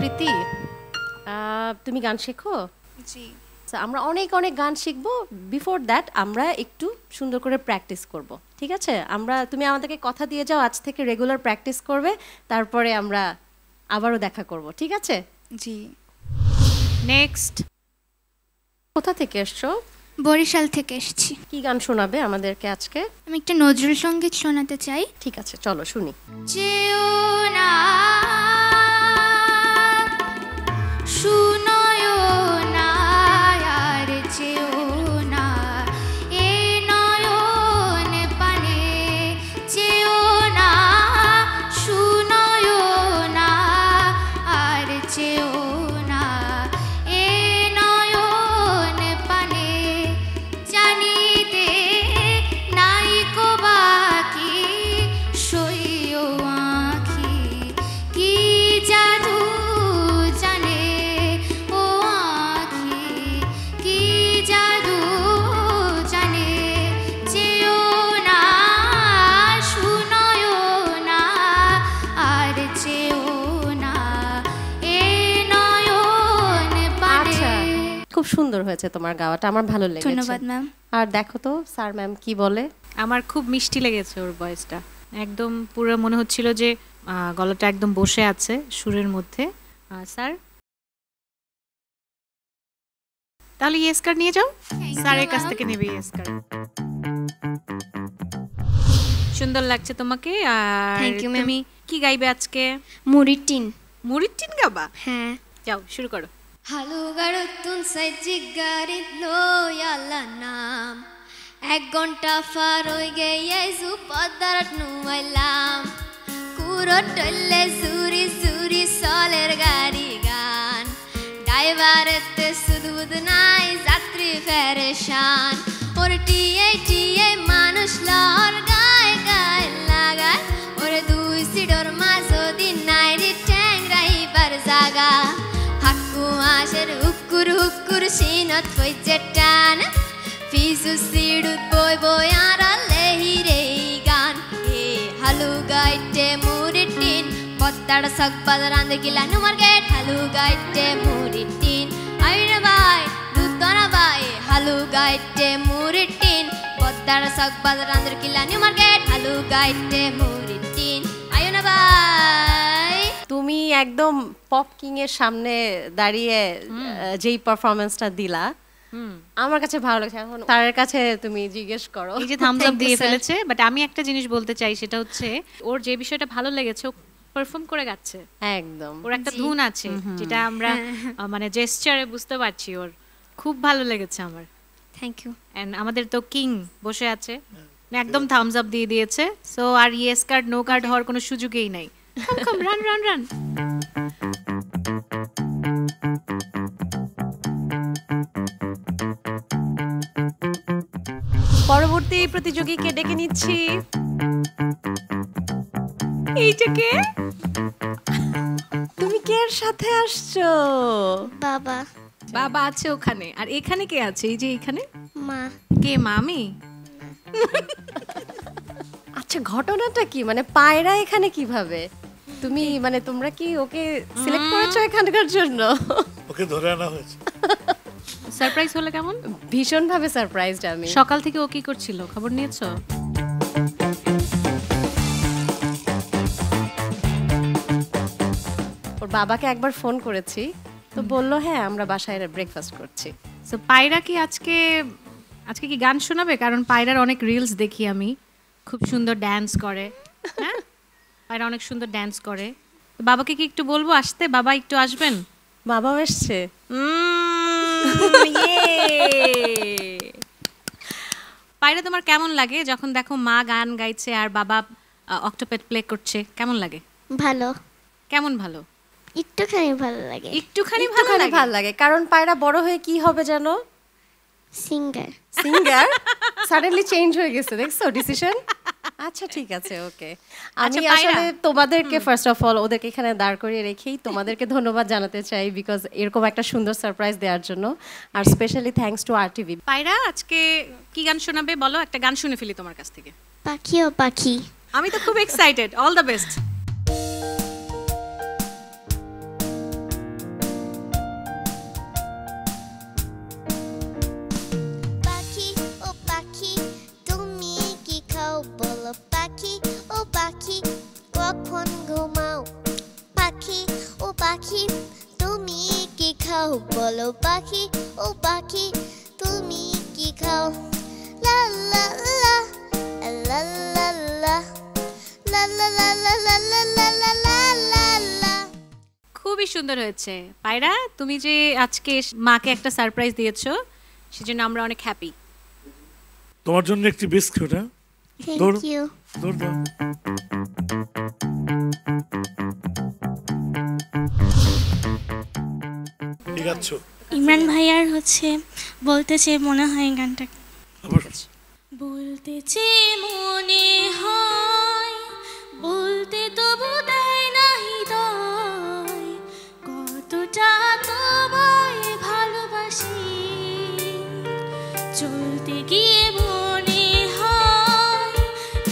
প্রীতি, তুমি গান শেখো? জি। আমরা অনেক অনেক গান শিখবো। বিফোর দ্যাট আমরা একটু সুন্দর করে প্র্যাকটিস করব, ঠিক আছে? তুমি আমাদেরকে কথা দিয়ে যাও আজ থেকে রেগুলার প্র্যাকটিস করবে, তারপরে আমরা আবারও দেখা করব, ঠিক আছে? জি। নেক্সট, কোথা থেকে এসছো? বরিশাল থেকে এসেছি। কি গান শোনাবে আমাদেরকে আজকে? আমি একটা নজরুল সঙ্গীত শোনাতে চাই। ঠিক আছে, চলো শুনি। যেও না শুনয় না আর যেও না এ নয়ন পানে, যেও না শুনয় না আর যেও না এ নয়ন পানে, জানিতে নাইকো বাকি সইও আঁখি কি খুব সুন্দর হয়েছে তোমার গাওয়াটা, আমার ভালো লেগেছে। ধন্যবাদ ম্যাম। আর দেখো তো স্যার ম্যাম কি বলে। আমার খুব মিষ্টি লেগেছে ওর ভয়েসটা, একদম পুরো মনে হচ্ছিল যে গলাটা একদম বসে আছে সুরের মধ্যে। স্যার তাহলে ইয়েস কার্ড নিয়ে যাও, স্যারের কাছ থেকে নেবে ইয়েস কার্ড। সুন্দর লাগছে তোমাকে। আর Thank you, ma'am. তুমি কি গাইবে আজকে? মুড়ির টিন। মুড়ির টিন গাবা? হ্যাঁ, যাও শুরু করো। হালু গাড়তুন সাইজি গাড়ি লয়ালা নাম 1 ঘন্টা পার হয়ে গেছে পদারত নুয়াইলাম কুরটলে জুরি জুরি সলের গাড়ি গান ড্রাইভারেতে সুদুদ নাই যাত্রী পেরেশান ওর টিয়ে টিয়ে মানুষ লহর গায় গায় লাগায় ওর দুই সিডর মাঝদিন নাই রে ট্যাংরাইবার জাগা হাক্কু আশের হুক্কুর হুক্কুর সিনত হইছে টান ফিসু সিডুত বই বই আড়ালে হিরে গান হে হালু গাইতে মুড়ির টিন পত্তাড় সক বাজার আন্দে গিলা নুমার গেট হালু গাইতে মুড়ির টিন আইরে ভাই দুতনা ভাই হালু গাইতে মুড়ির টিন পত্তাড় সক বাজার আন্দে গিলা নুমার গেট হালু গাইতে মুড়ির টিন আয়ো না ভাই। তুমি একদম পপ কিং এর সামনে দাঁড়িয়ে যেই পারফরম্যান্সটা দিলা আমার কাছে ভালো লাগছে। এখন স্যারের কাছে তুমি জিজ্ঞেস করো। এই যে থামস আপ দিয়ে ফেলেছে, বাট আমি একটা জিনিস বলতে চাই, সেটা হচ্ছে ওর যে বিষয়টা ভালো লেগেছে ও পারফর্ম করে যাচ্ছে একদম। ওর একটা ধুন আছে যেটা আমরা মানে জেস্চারে বুঝতে পারছি, ওর খুব ভালো লেগেছে আমার। Thank you. এন্ড আমাদের তো কিং বসে আছে, একদম থামস আপ দিয়ে দিয়েছে। সো আর ইয়েস কার্ড নো কার্ড হওয়ার কোনো সুযোগই নাই। কাম রান রান রান। পরবর্তী প্রতিযোগীকে ডেকে নিচ্ছি। এইটা কে? তুমি কে এর সাথে আসছো? বাবা। বাবা আছে ওখানে, আর এখানে কে আছে? এই যে এখানে মা। কে? মামি? আচ্ছা, ঘটনাটা কি? মানে পায়রা এখানে কিভাবে? তুমি মানে তোমরা কি ওকে সিলেক্ট করেছো এখানকার জন্য? ওকে ধরে আনা হয়েছে। সারপ্রাইজ হলো কেমন? ভীষণ ভাবে সারপ্রাইজড আমি। সকাল থেকে ও কি করছিল খবর নিয়েছো? ওর বাবাকে একবার ফোন করেছি, তো বললো হ্যাঁ আমরা বাসায় ব্রেকফাস্ট করছি। সো পায়রা কি আজকে কি গান শোনাবে? কারণ পায়রার অনেক রিলস দেখি আমি, খুব সুন্দর ড্যান্স করে। হ্যাঁ, পায়রা অনেক সুন্দর ড্যান্স করে। বাবাকে কি একটু বলবো আসতে? বাবা একটু আসবেন? বাবাও এসছে। পায়রা তোমার কেমন লাগে যখন দেখো মা গান গাইছে আর বাবা অক্টোপ্যাড প্লে করছে? কেমন লাগে? ভালো। কেমন ভালো? একটুখানি ভালো লাগে। একটুখানি ভালো লাগে কারণ পায়রা বড় হয়ে কি হবে জানো? সিঙ্গার। সিঙ্গার? সাডেনলি চেঞ্জ হয়ে গেছে, দেখছো ডিসিশন? আচ্ছা ঠিক আছে, ওকে। আমি আসলে তোমাদেরকে ফার্স্ট অফ অল ওদেরকে এখানে দাঁড় করিয়ে রেখেই তোমাদেরকে ধন্যবাদ জানাতে চাই, বিকজ এরকম একটা সুন্দর সারপ্রাইজ দেওয়ার জন্য। আর স্পেশালি থ্যাঙ্কস টু RTV। পায়রা আজকে কি গান শোনাবে বলো? একটা গান শুনে ফেলি তোমার কাছ থেকে। পাখি ও পাখি। আমি তো খুব এক্সাইটেড। All the best. পাখি ও পাখি তুমি কি খাও বলো? পাখি ও পাখি কখন ঘুমাও? পাখি ও পাখি তুমি কি খাও বলো? পাখি ও পাখি তুমি কি খাও? লা লা লা লা লা লা লা লা লা লা লা লা লা লা লা লা। খুবই সুন্দর হয়েছে পায়রা। তুমি যে আজকে মাকে একটা সারপ্রাইজ দিয়েছো, সেজন্য আমরা অনেক হ্যাপি। তোমার জন্য একটি বিস্কুট। Thank you. দৌড় দাও। ঠিক আছে। ইমরান ভাইয়ার বলতে চেয়ে মনে হয় গানটা বলতে চেয়ে মনে হয়, বলতে তবু দেয় না হৃদয়, কতটা তোমায় ভালোবাসি। চলতে গিয়ে মনে হয়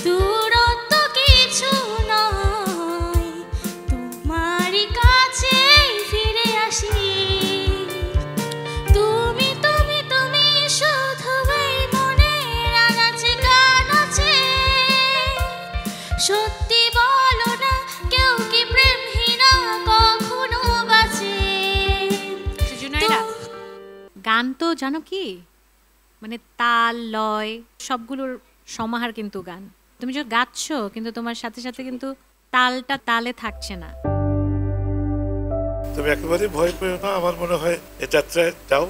দূরত্ব কিছু নয়, তোমারই কাছে ফিরে আসি। তুমি গান তো জানো কি, মানে তাল লয় সবগুলোর সমাহার কিন্তু গান। তুমি যে গাচ্ছ কিন্তু তোমার সাথে সাথে কিন্তু তালটা তালে থাকছে না। তুমি একেবারে ভয় পেও না, আমার মনে হয় এই যাত্রায় যাও,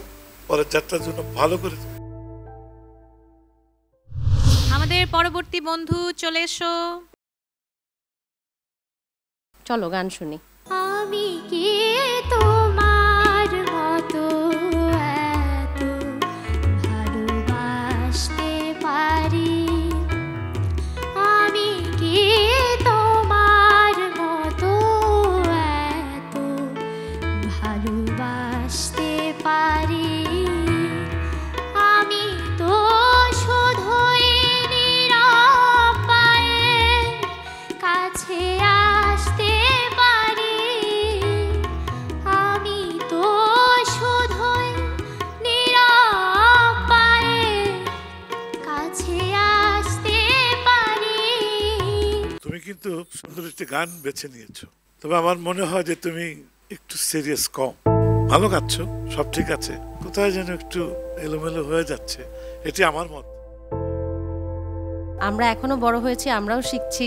পরের যাত্রার জন্য ভালো করে। আমাদের পরবর্তী বন্ধু চলে এসো। চলো গান শুনি। আমি কি তোমার মতো এত ভালোবাসতে পারি? আমি কি তোমার মতো এত ভালোবাসতে পারি? আমি তো শুধুই নিরাপায়ে কাছে আসতে পারি। আমি তো শুধুই নিরাপায়ে কাছে আসতে পারি। তুমি কিন্তু সুন্দর একটি গান বেছে নিয়েছো, তবে আমার মনে হয় যে তুমি একটু সিরিয়াস কম। ভালো গাচ্ছ, সব ঠিক আছে, কোথায় যেন একটু এলোমেলো হয়ে যাচ্ছে, এটি আমার মত। আমরা এখনো বড় হয়েছি, আমরাও শিখছি,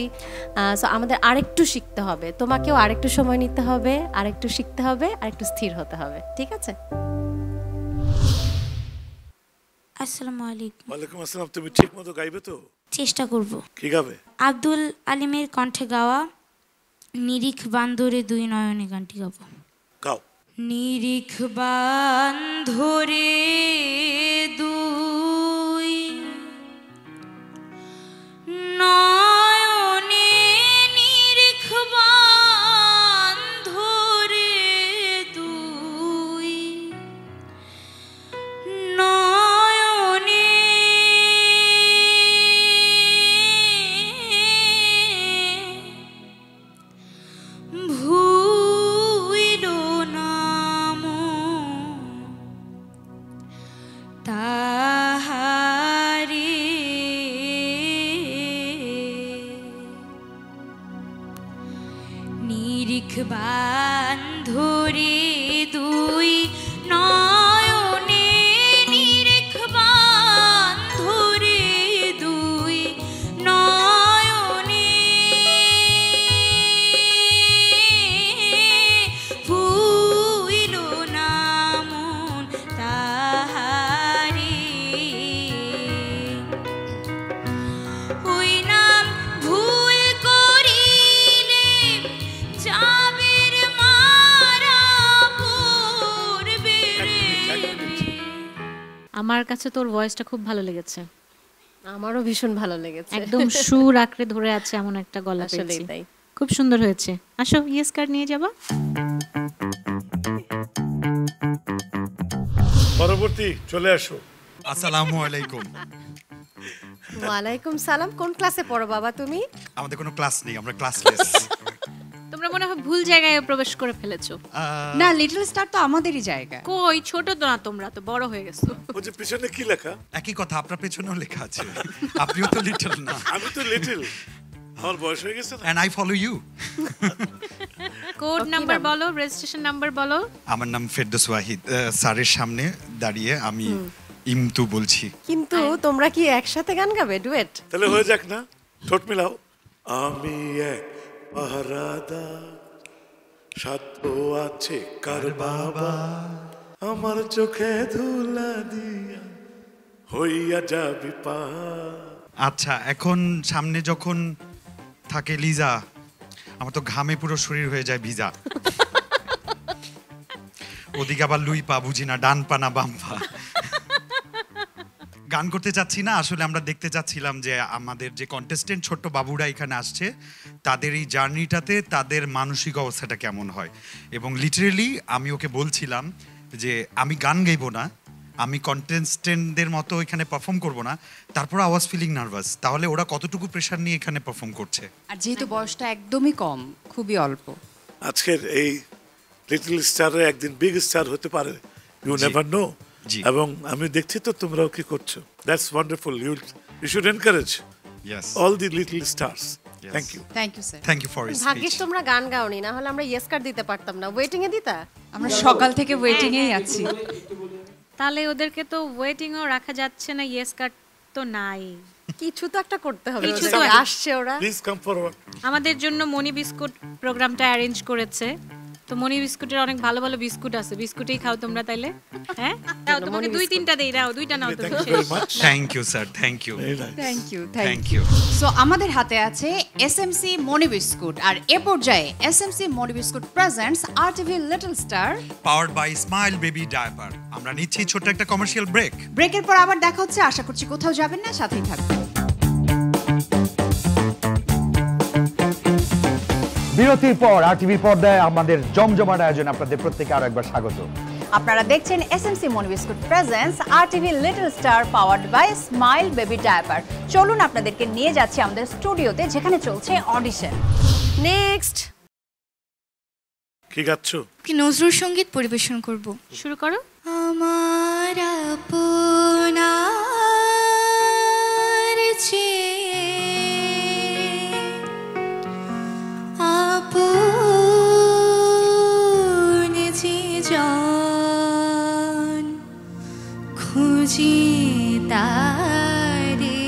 সো আমাদের আরেকটু শিখতে হবে, তোমাকেও আরেকটু সময় নিতে হবে, আরেকটু শিখতে হবে, আরেকটু স্থির হতে হবে, ঠিক আছে? আসসালামু আলাইকুম। ওয়ালাইকুম আসসালাম। তুমি ঠিক মতো গাইবে তো? চেষ্টা করব। কি গাবে? আব্দুল আলিমের কণ্ঠে গাওয়া নিরিখ বান্ধরে দুই নয়নে গানটি গাবো। গাও। নিরিখ বান্ধরে দুই নয়নে, নিরিখ বান্ধরে দুই নয়নে, ভুইল নাম তাহারে, নিরিখ বান্ধরে দুই নয়নে, নিরিখ বান্ধরে দুই নয়নে, ভুইল নাম তাহারে, ওই নাম ভুল করিলে যাবের মারা পড়বে রে। আমার কাছে তোর ভয়েসটা খুব ভালো লেগেছে। আমারও ভীষণ ভালো লেগেছে। একদম সুর আঁকড়ে ধরে আছে এমন একটা গলা আসলেই পেয়েছি। তাই। খুব সুন্দর হয়েছে। আসো ইয়েস কার্ড নিয়ে যাবা। পরবর্তী চলে আসো। আসসালামু আলাইকুম। ওয়ালাইকুম সালাম। কোন ক্লাসে পড়ো বাবা তুমি? আমাদের কোনো ক্লাস নেই, আমরা ক্লাসলেস। তোমরা মনে হয় ভুল জায়গায় প্রবেশ করে ফেলেছো। না, লিটল স্টার তো আমাদেরই জায়গা। কই, ছোট তো না, তোমরা তো বড় হয়ে গেছো। ওই যে পিছনে কি লেখা? একই কথা, আপনার পেছনেও লেখা আছে। আপনিও তো লিটল না। আমি তো লিটল, আমার বয়স হয়ে গেছে না। And I follow you. Code number বলো, রেজিস্ট্রেশন নাম্বার বলো। আমার নাম ফেরদৌস ওয়াহিদ। স্যারের সামনে দাঁড়িয়ে আমি ইমতু বলছি। কিন্তু তোমরা কি একসাথে গান গাবে, ডুয়েট? তাহলে হয়ে যাক না, ঠোঁট মিলাও। আমি এক পাহারাদার, সাধ্য আছে কার বাবা, আমার চোখে ধুলা দিয়া হইয়া যাবি পা। আচ্ছা, এখন সামনে যখন থাকে লিজা, আমার তো ঘামে পুরো শরীর হয়ে যায় ভিজা। ওদিকে আবার লুই পা, বুঝি না ডান পা না বাম পা। গান করতে চাচ্ছি না, আসলে আমরা দেখতে চাচ্ছিলাম যে আমাদের যে কন্টেস্টেন্ট ছোট্ট বাবুরা এখানে আসছে, তাদের এই জার্নিটাতে তাদের মানসিক অবস্থাটা কেমন হয়। এবং লিটারেলি আমি ওকে বলছিলাম যে আমি গান গাইবো না, আমি কন্টেস্টেন্টদের মতো এখানে পারফর্ম করব না, তারপর আই ওয়াজ ফিলিং নার্ভাস। তাহলে ওরা কতটুকু প্রেশার নিয়ে এখানে পারফর্ম করছে। আর যেহেতু বয়সটা একদমই কম, খুবই অল্প। আজকের এই লিটল স্টারে একদিন বিগ স্টার হতে পারে, ইউ নেভার নো। এবং আমি দেখছি তো তোমরাও কি করছো, that's wonderful. You should encourage all the little stars. Thank you. Thank you sir. Thank you for this speech. ভাগ্যিস তোমরা গান গাওনি, না হলে আমরা ইয়েস কার্ড দিতে পারতাম না। ওয়েটিং এ দিতা? আমরা সকাল থেকে ওয়েটিং এই আছি। তাহলে ওদেরকে তো ওয়েটিংও রাখা যাচ্ছে না, ইয়েস কার্ড তো নাই। কিছু তো একটা করতে হবে, কিছু ওদের তো আসছে ওরা। Please come forward. আমাদের জন্য মনি বিস্কুট প্রোগ্রামটা অ্যারেঞ্জ করেছে, তো মনি বিস্কুটের অনেক ভালো ভালো বিস্কুট আছে, বিস্কুটেই খাও তোমরা তাইলে। হ্যাঁ দাও, তোমাকে 2-3টা দেই, দাও 2টা নাও তুমি। Thank you sir, thank you, thank you. So আমাদের হাতে আছে এসএমসি মনি বিস্কুট, আর এ পর্যায়ে SMC Moni biscuit presents RTV Little Star powered by Smile baby diaper. আমরা নিচ্ছি ছোট্ট একটা কমার্শিয়াল ব্রেক। ব্রেকের পর আবার দেখা হচ্ছে, আশা করছি কোথাও যাবেন না, সাথেই থাকবেন। বিরতির পর আরটিভির পর্দায় আমাদের জমজমাট আয়োজন আপনাদের প্রত্যেকে আরো একবার স্বাগত। আপনারা দেখছেন SMC Moni biscuit presents RTV Little Star powered by Smile baby diaper. চলুন আপনাদেরকে নিয়ে যাচ্ছি আমাদের স্টুডিওতে, যেখানে চলছে অডিশন। নেক্সট কি গাচ্ছো? কি নজরুল সঙ্গীত পরিবেশন করব। শুরু করো। আমার আপনার চেয়ে আপন যে জন খুঁজি তারে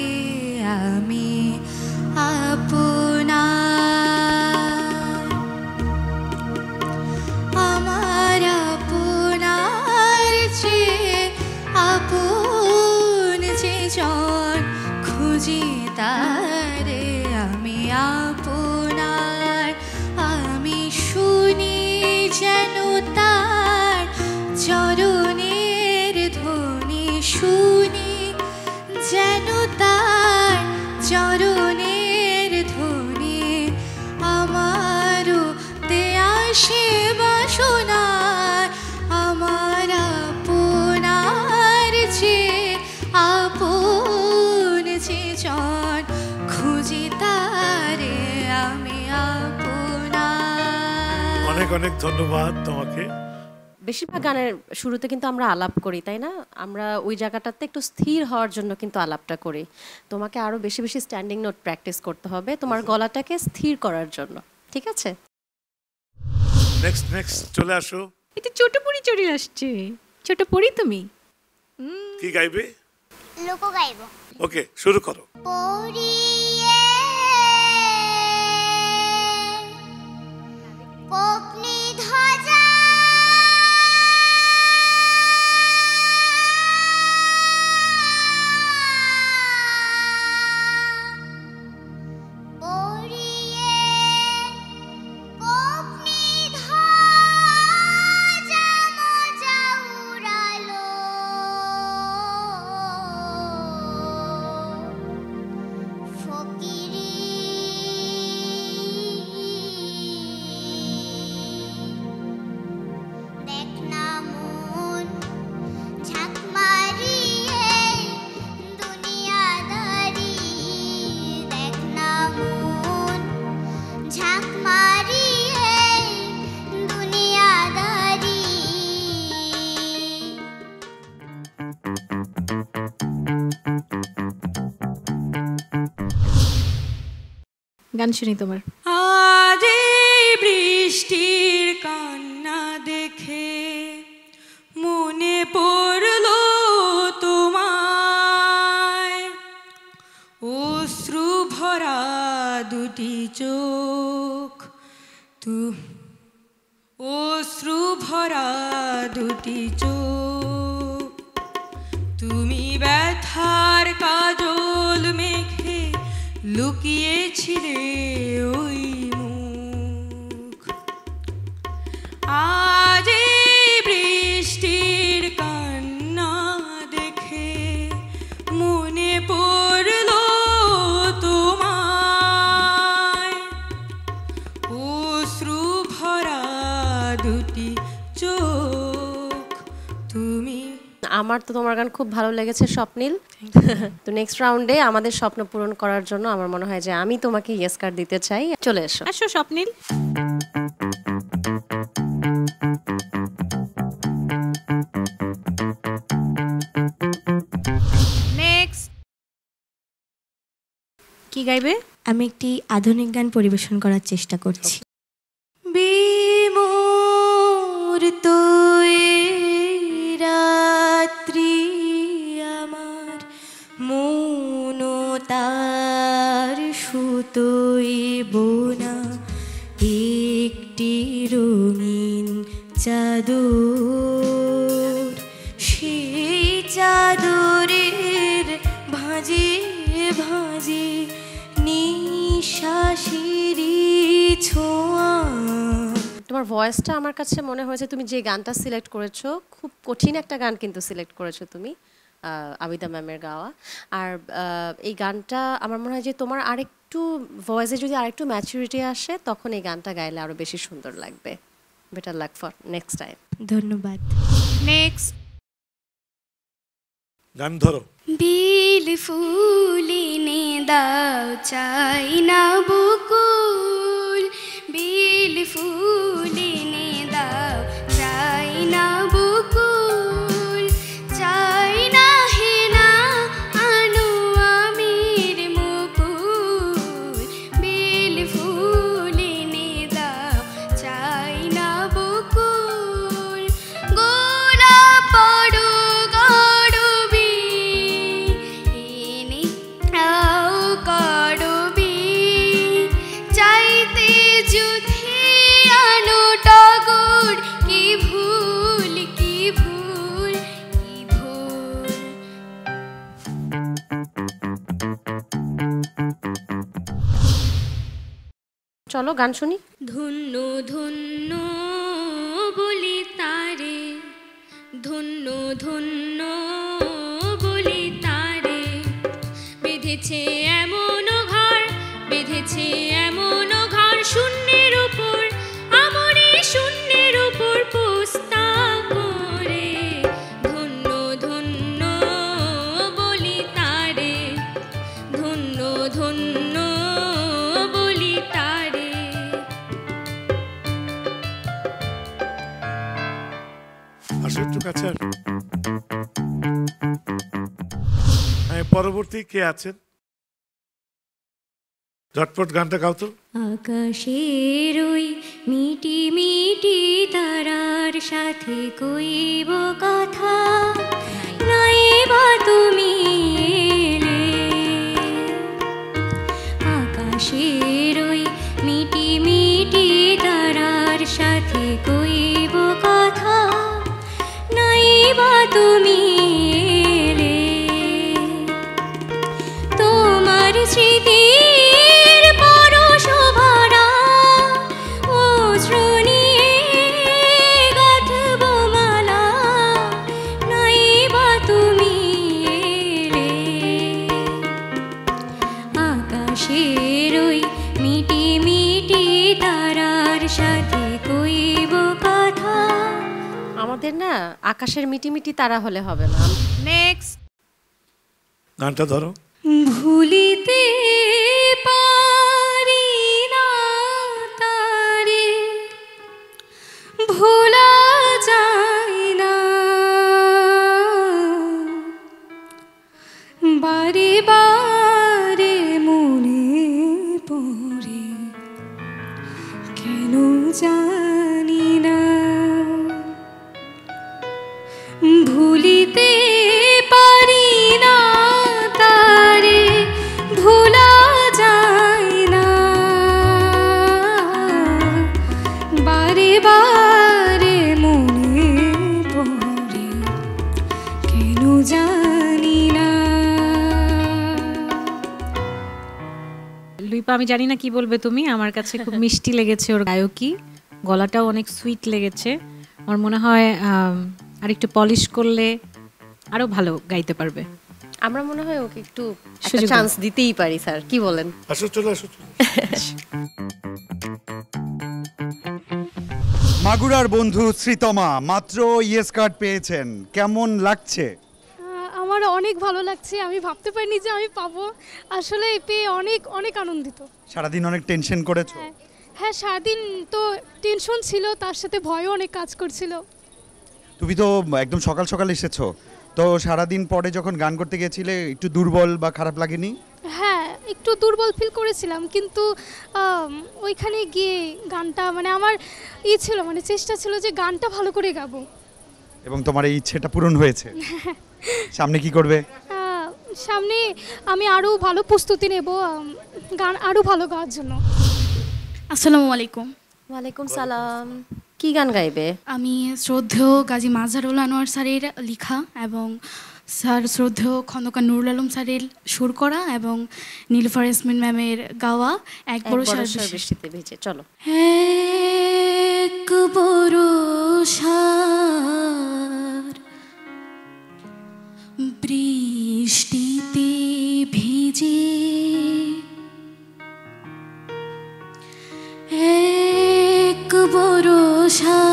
আমি আপনার, আমার আপনার চেয়ে আপন যে জন খুঁজি তারে আমি আপনার, আমি শুনি যেন তার চরণের ধ্বনি, শুনি যেন তার চরণের ধ্বনি, আমারও তে আসে বাসনার, আমার আপনার চেয়ে আপন যে জন খুঁজি তারে আমি আপনার। অনেক অনেক ধন্যবাদ তোমাকে। বেশিরভাগ গানের শুরুতে কিন্তু আমরা আলাপ করি, তাই না? আমরা ওই জায়গাটাতে একটু স্থির হওয়ার জন্য কিন্তু আলাপটা করি। তোমাকে আরো বেশি বেশি স্ট্যান্ডিং নোট প্র্যাকটিস করতে হবে তোমার গলাটাকে স্থির করার জন্য, ঠিক আছে? নেক্সট নেক্সট চলে আসো। এটা ছোট পরি চলে আসছে। ছোট পরি তুমি কি গাইবে? লোক গাইব। ওকে শুরু করো। পরিয়ে কোকনি ধ্বজা পরিয়ে কোকনি ধ্বজা মজা উড়ালো ফকিরি দেখ না মন ঝাঁক মারিয়ে দুনিয়াদারি, দেখ না মন ঝাঁক মারিয়ে দুনিয়াদারি। গান শুনি তোমার। আজ এই বৃষ্টির কান্না দেখে মনে পড়লো তোমায়, অশ্রু ভরা দুটি চোখ, অশ্রু ভরা দুটি চোখ, তুমি ব্যথার কাজল মেঘে লুকিয়েছিলে ওই মুখ। আজ এই বৃষ্টির কান্না দেখে মনে পড়লো তোমায়, অশ্রু ভরা দুটি চোখ, তুমি। আমার তো তোমার গান খুব ভালো লেগেছে স্বপ্নিল। তো নেক্সট রাউন্ডে আমাদের স্বপ্ন পূরণ করার জন্য আমার মনে হয় যে আমি তোমাকে ইয়েস কার্ড দিতে চাই। চলে এসো। আসো স্বপ্নিল। নেক্সট কি গাইবে? আমি একটি আধুনিক গান পরিবেশন করার চেষ্টা করছি। বিমূর্ত এই রাত্রি ছোঁয়া। তোমার ভয়েসটা আমার কাছে মনে হয়েছে তুমি যে গানটা সিলেক্ট করেছো খুব কঠিন একটা গান কিন্তু সিলেক্ট করেছো তুমি, আবিদা ম্যামের গাওয়া। আর এই গানটা আমার মনে হয় যে তোমার আরেকটু ভয়েসে যদি আরেকটু ম্যাচুরিটি আসে তখন এই গানটা গাইলে আরো বেশি সুন্দর লাগবে। Better luck for next time. ধন্যবাদ। নেক্সট গান ধরো। বিল ফুল এনে দাও চাই না বকুল, বিল ফুল এনে দাও চাই না বকুল, চাই না হেনা আনো আমির মুকুল, বিল ফুল এনে দাও চাই না বকুল, গোলাপ বড় গড়বি এনে দাও করবি, চাইতে যুথি আনো টগর, কি ভুল কি ভুল কি ভুল। চলো গান শুনি। ধন্য ধন্য বলি তারে, ধন্য ধন্য বলি তারে, বেঁধেছে এমন ঘর, বেঁধেছে এমন ঘর শূন্যের উপর, আমরে শূন্যের উপর পোস্তা করে, ধন্য ধন্য বলি তারে, ধন্য ধন্য বলি তারে। আসো একটু কাছে আসো। হ্যাঁ, পরবর্তী কে আছেন? ঝটপট গানটা গাও তো। আকাশের ওই মিটি মিটি তারার সাথে কইব কথা, নাই বা তুমি এলে, আকাশের ওই মিটি মিটি তারার সাথে কইব কথা, নাই বা তুমি এলে, তোমার স্মৃতির পরশ ভরা অশ্রু নিয়ে গাঁথব মালা, নাই বা তুমি এলে, আকাশের ওই মিটি মিটি তারার সাথে কইব কথা। আমাদের না আকাশের মিটিমিটি তারা হলে হবে না। নেক্সট গানটা ধরো। ভুলিতে পারি না তারে, ভোলা যায় না, বারে বারে মনে পড়ে, কেন জানি না, ভুলিতে পারি না তারে, ভোলা যায় না, বারে বারে মনে পড়ে, কেন জানি না। লুইপা, আমি জানি না কি বলবে তুমি, আমার কাছে খুব মিষ্টি লেগেছে ওর গায়কী, গলাটাও অনেক সুইট লেগেছে। আমার মনে হয় আরেকটু পলিশ করলে আরো ভালো গাইতে পারবে। আমরা মনে হয় ওকে একটু একটা সুযোগ চান্স দিতেই পারি স্যার, কি বলেন? আসো, চলো আসো। মাগুরার বন্ধু শ্রীতমা মাত্র ইয়েস কার্ড পেয়েছেন, কেমন লাগছে? আমার অনেক ভালো লাগছে, আমি ভাবতে পারিনি যে আমি পাবো, আসলে পেয়ে অনেক অনেক আনন্দিত। সারাদিন অনেক টেনশন করেছো? হ্যাঁ, সারাদিন তো টেনশন ছিল, তার সাথে ভয়ও অনেক কাজ করছিল। তুমি তো একদম সকাল সকাল এসেছো, তো সারাদিন পরে যখন গান করতে গিয়েছিলে একটু দুর্বল বা খারাপ লাগেনি? হ্যাঁ, একটু দুর্বল ফিল করেছিলাম, কিন্তু ওইখানে গিয়ে গানটা মানে আমার ছিল, মানে চেষ্টা ছিল যে গানটা ভালো করে গাবো। এবং তোমার এই ইচ্ছেটা পূরণ হয়েছে। সামনে কি করবে? সামনে আমি আরও ভালো প্রস্তুতি নেব গান আরও ভালো গাওয়ার জন্য। আসসালামু আলাইকুম। ওয়ালাইকুম সালাম। কি গান গাইবে? আমি শ্রদ্ধেয় গাজী মাজহারুল আনোয়ার স্যারের লেখা এবং স্যার শ্রদ্ধেয় খন্দকার নুরুল আলম স্যারের সুর করা এবং নীলুফার ইয়াসমিন ম্যামের গাওয়া এক বরষার বৃষ্টিতে ভিজে। চলো। এক বরষার বৃষ্টিতে ভিজে এক বরষার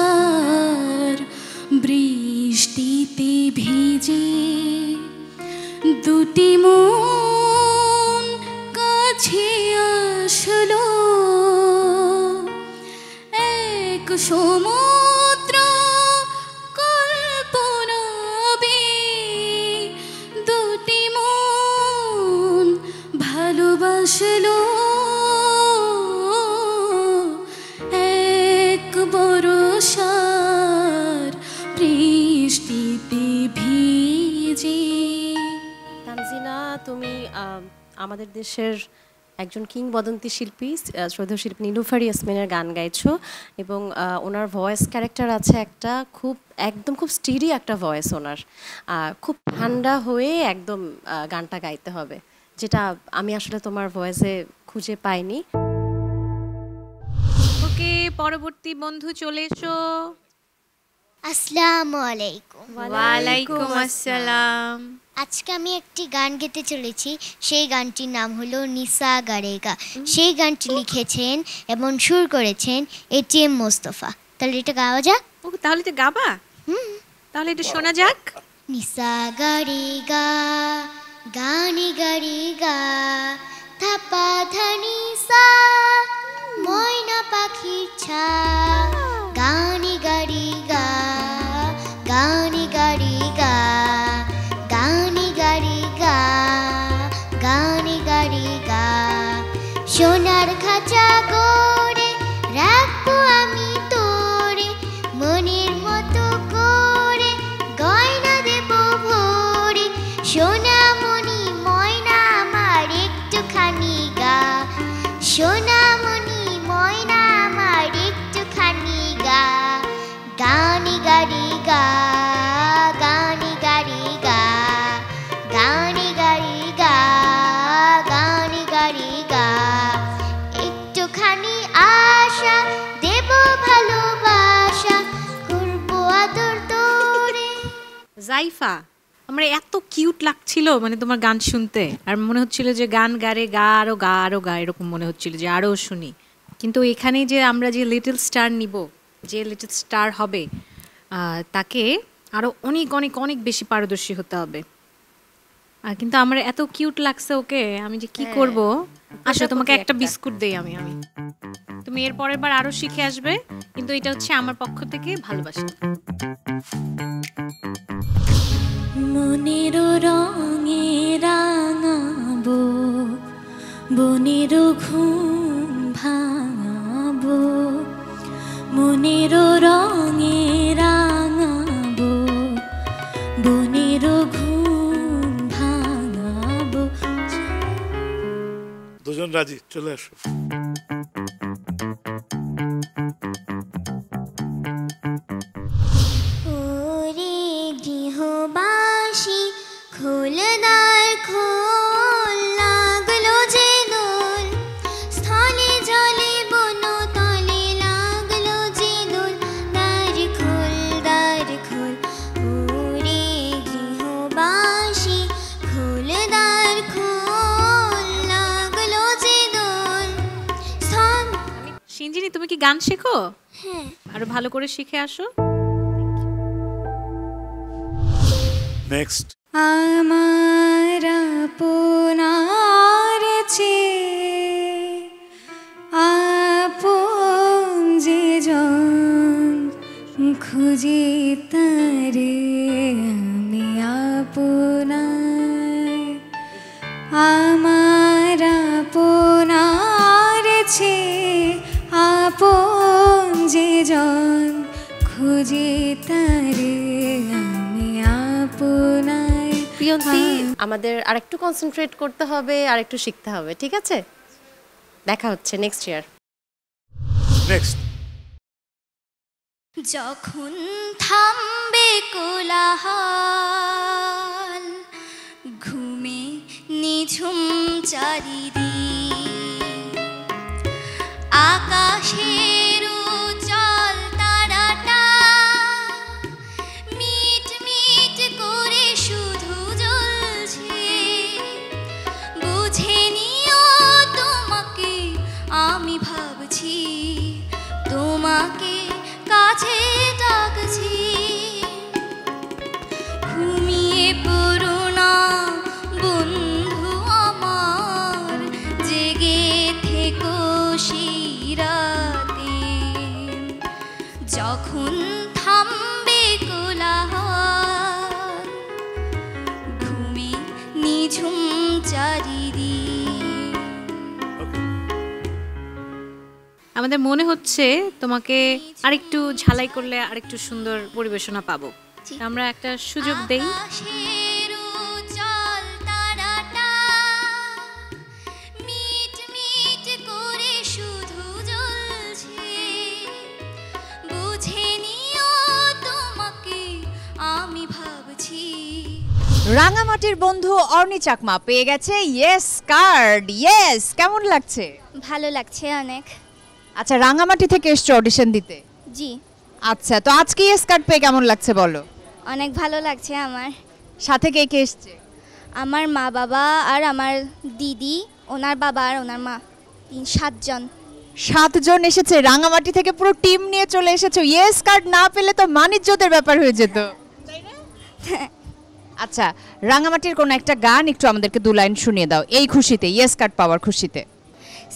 বৃষ্টিতে ভিজে দুটি মন কাছে আসলো এক সমুদ্র কল্পনাবে দুটি মন ভালোবাসলো এক বরষার বৃষ্টিতে ভিজে। তানজিনা, তুমি আমাদের দেশের একজন কিংবদন্তি শিল্পী, শ্রদ্ধেয় শিল্পী নীলুফার ইয়াসমিনের গান গাইছো এবং ওনার ভয়েস ক্যারেক্টার আছে একটা, একদম খুব স্টিরি একটা ভয়েস ওনার, খুব ঠান্ডা হয়ে একদম গানটা গাইতে হবে, যেটা আমি আসলে তোমার ভয়েসে খুঁজে পাইনি। ওকে, পরবর্তী বন্ধু চলে এসো। আসসালামু আলাইকুম। ওয়ালাইকুম আসসালাম। আজকে আমি একটি গান গেতে চলেছি, সেই গানটির নাম হলো নিসা গারেগা। সেই গানটি লিখেছেন এবং সুর করেছেন এটিএম মোস্তফা। তাহলে এটা গাওয়া যাক? ও, তাহলে তো গাবা? তাহলে এটা শোনা যাক। নিসা গারেগা গানি গারেগা থাপা ধানি সা ময়না পাখির ছা গানি গারেগা গানি গারেগা গানি গারেগা গানি গারেগা সোনার খাঁচা করে রাখবো আমি তোরে মনের মতো করে গয়না দেব ভরে সোনামণি ময়না আমার একটুখানি গা সোনামণি ময়না আমার একটুখানি গা গানি গারেগা গানি গারেগা গানি গারেগা গানি গারেগা একটুখানি আশা দেব ভালোবাসা করবো আদর তোরে। জাইফা, আমার এত কিউট লাগছিল মানে তোমার গান শুনতে, আর মনে হচ্ছিল যে গান গারে গা আরো গা আরো গা, এরকম মনে হচ্ছিল যে আরো শুনি। কিন্তু এখানে যে আমরা যে লিটল স্টার নিব, যে লিটল স্টার হবে, তাকে আরো অনেক অনেক অনেক বেশি পারদর্শী হতে হবে। কিন্তু আমার এত কিউট লাগছে ওকে, আমি যে কি করব। আসলে তোমাকে একটা বিস্কুট দেই আমি তুমি এর পরের বার আরো শিখে আসবে, কিন্তু এটা হচ্ছে আমার পক্ষ থেকে ভালোবাসা। মনের রঙে রাঙাবো বনের ঘুম ভাঙাবো মনের রঙে রাঙাবো বনের ঘুম ভাঙাবো। দুজন রাজি, চলে আসো। গৃহবাসী খোলদার খোল লাগলো যে দোল স্থলে জলে বন তলে লাগলো যে দোল দ্বার খোল ওরে গৃহবাসী খোলদার খোল লাগলো যে দোল। সিঞ্জিনি, তুমি কি গান শেখো? হ্যাঁ। আরো ভালো করে শিখে আসো। নেক্সট। আমার আপনার চেয়ে আপন যে জন খুঁজে তারে আমি আপনার আমার আপনার চেয়ে আপন যে জন খুঁজে তারে আমি আপনার। প্রিয়ন্তী, আমাদের আরেকটু কনসেন্ট্রেট করতে হবে, আরেকটু শিখতে হবে, ঠিক আছে? দেখা হচ্ছে নেক্সট ইয়ার। নেক্সট। যখন থামবে কোলাহল আমাদের মনে হচ্ছে তোমাকে আরেকটু ঝালাই করলে আরেকটু সুন্দর পরিবেশনা পাবো। আমরা একটা সুযোগ দেই। আকাশের উজ্জ্বল তারাটা মিট মিট করে শুধু জ্বলছে, বুঝে নিও তোমাকে আমি ভাবছি। রাঙামাটির বন্ধু অর্ণি চাকমা পেয়ে গেছে ইয়েস কার্ড। ইয়েস, কেমন লাগছে? ভালো লাগছে অনেক। আচ্ছা, রাঙামাটি থেকে এসছো অডিশন দিতে? জি। আচ্ছা, তো আজকে ইয়েস কার্ড পেয়ে কেমন লাগছে বলো? অনেক ভালো লাগছে আমার। সাথে কে কে এসছে? আমার মা বাবা আর আমার দিদি, ওনার বাবা আর ওনার মা, 7 জন। 7 জন এসেছে, রাঙামাটি থেকে পুরো টিম নিয়ে চলে এসেছো। ইয়েস কার্ড না পেলে তো মানিজ্যতের ব্যাপার হয়ে যেত। আচ্ছা, রাঙামাটির কোন একটা গান একটু আমাদেরকে 2 লাইন শুনিয়ে দাও এই খুশিতে, ইয়েস কার্ড পাওয়ার খুশিতে।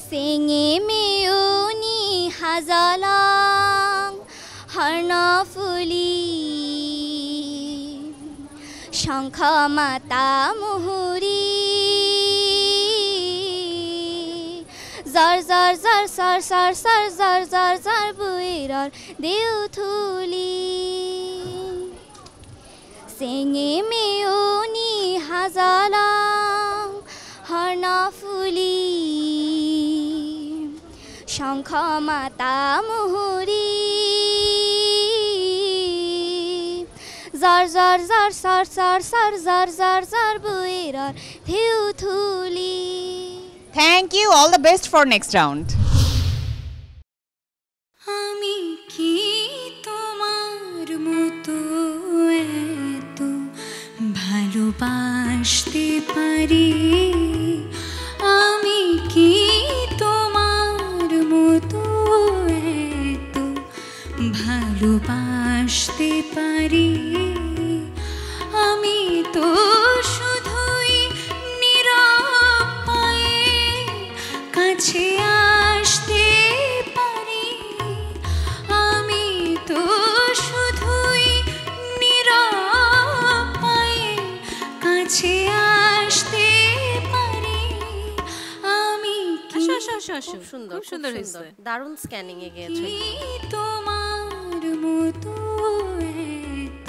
সেঙে মেউনি হাজালাং হর্ণ ফুলি শঙ্খ মাতা মুহুরি জর জর জর সর সর সর জর জর জর বুইরর দেউথুলি সেঙে মেউনি হাজালাং হর্ণ ফুলি শঙ্খ মাতা মুহুরি জর জর জর সর সর সর জর জর জর বুইরর দেউথুলি। Thank you, all the best for next round. আমি কি তোমার মতো এত ভালোবাসতে পারি? আমি কি তোমার মতো এত ভালোবাসতে পারি? আমি তো শুধুই নীরব পায়ে কাছে আসতে পারি। আমি তো শুধুই নীরব পায়ে কাছে আসতে পারি। আমি কি খুব সুন্দর, খুব সুন্দর হয়েছে, দারুণ স্ক্যানিং এ গিয়েছে। তোমার মতো এত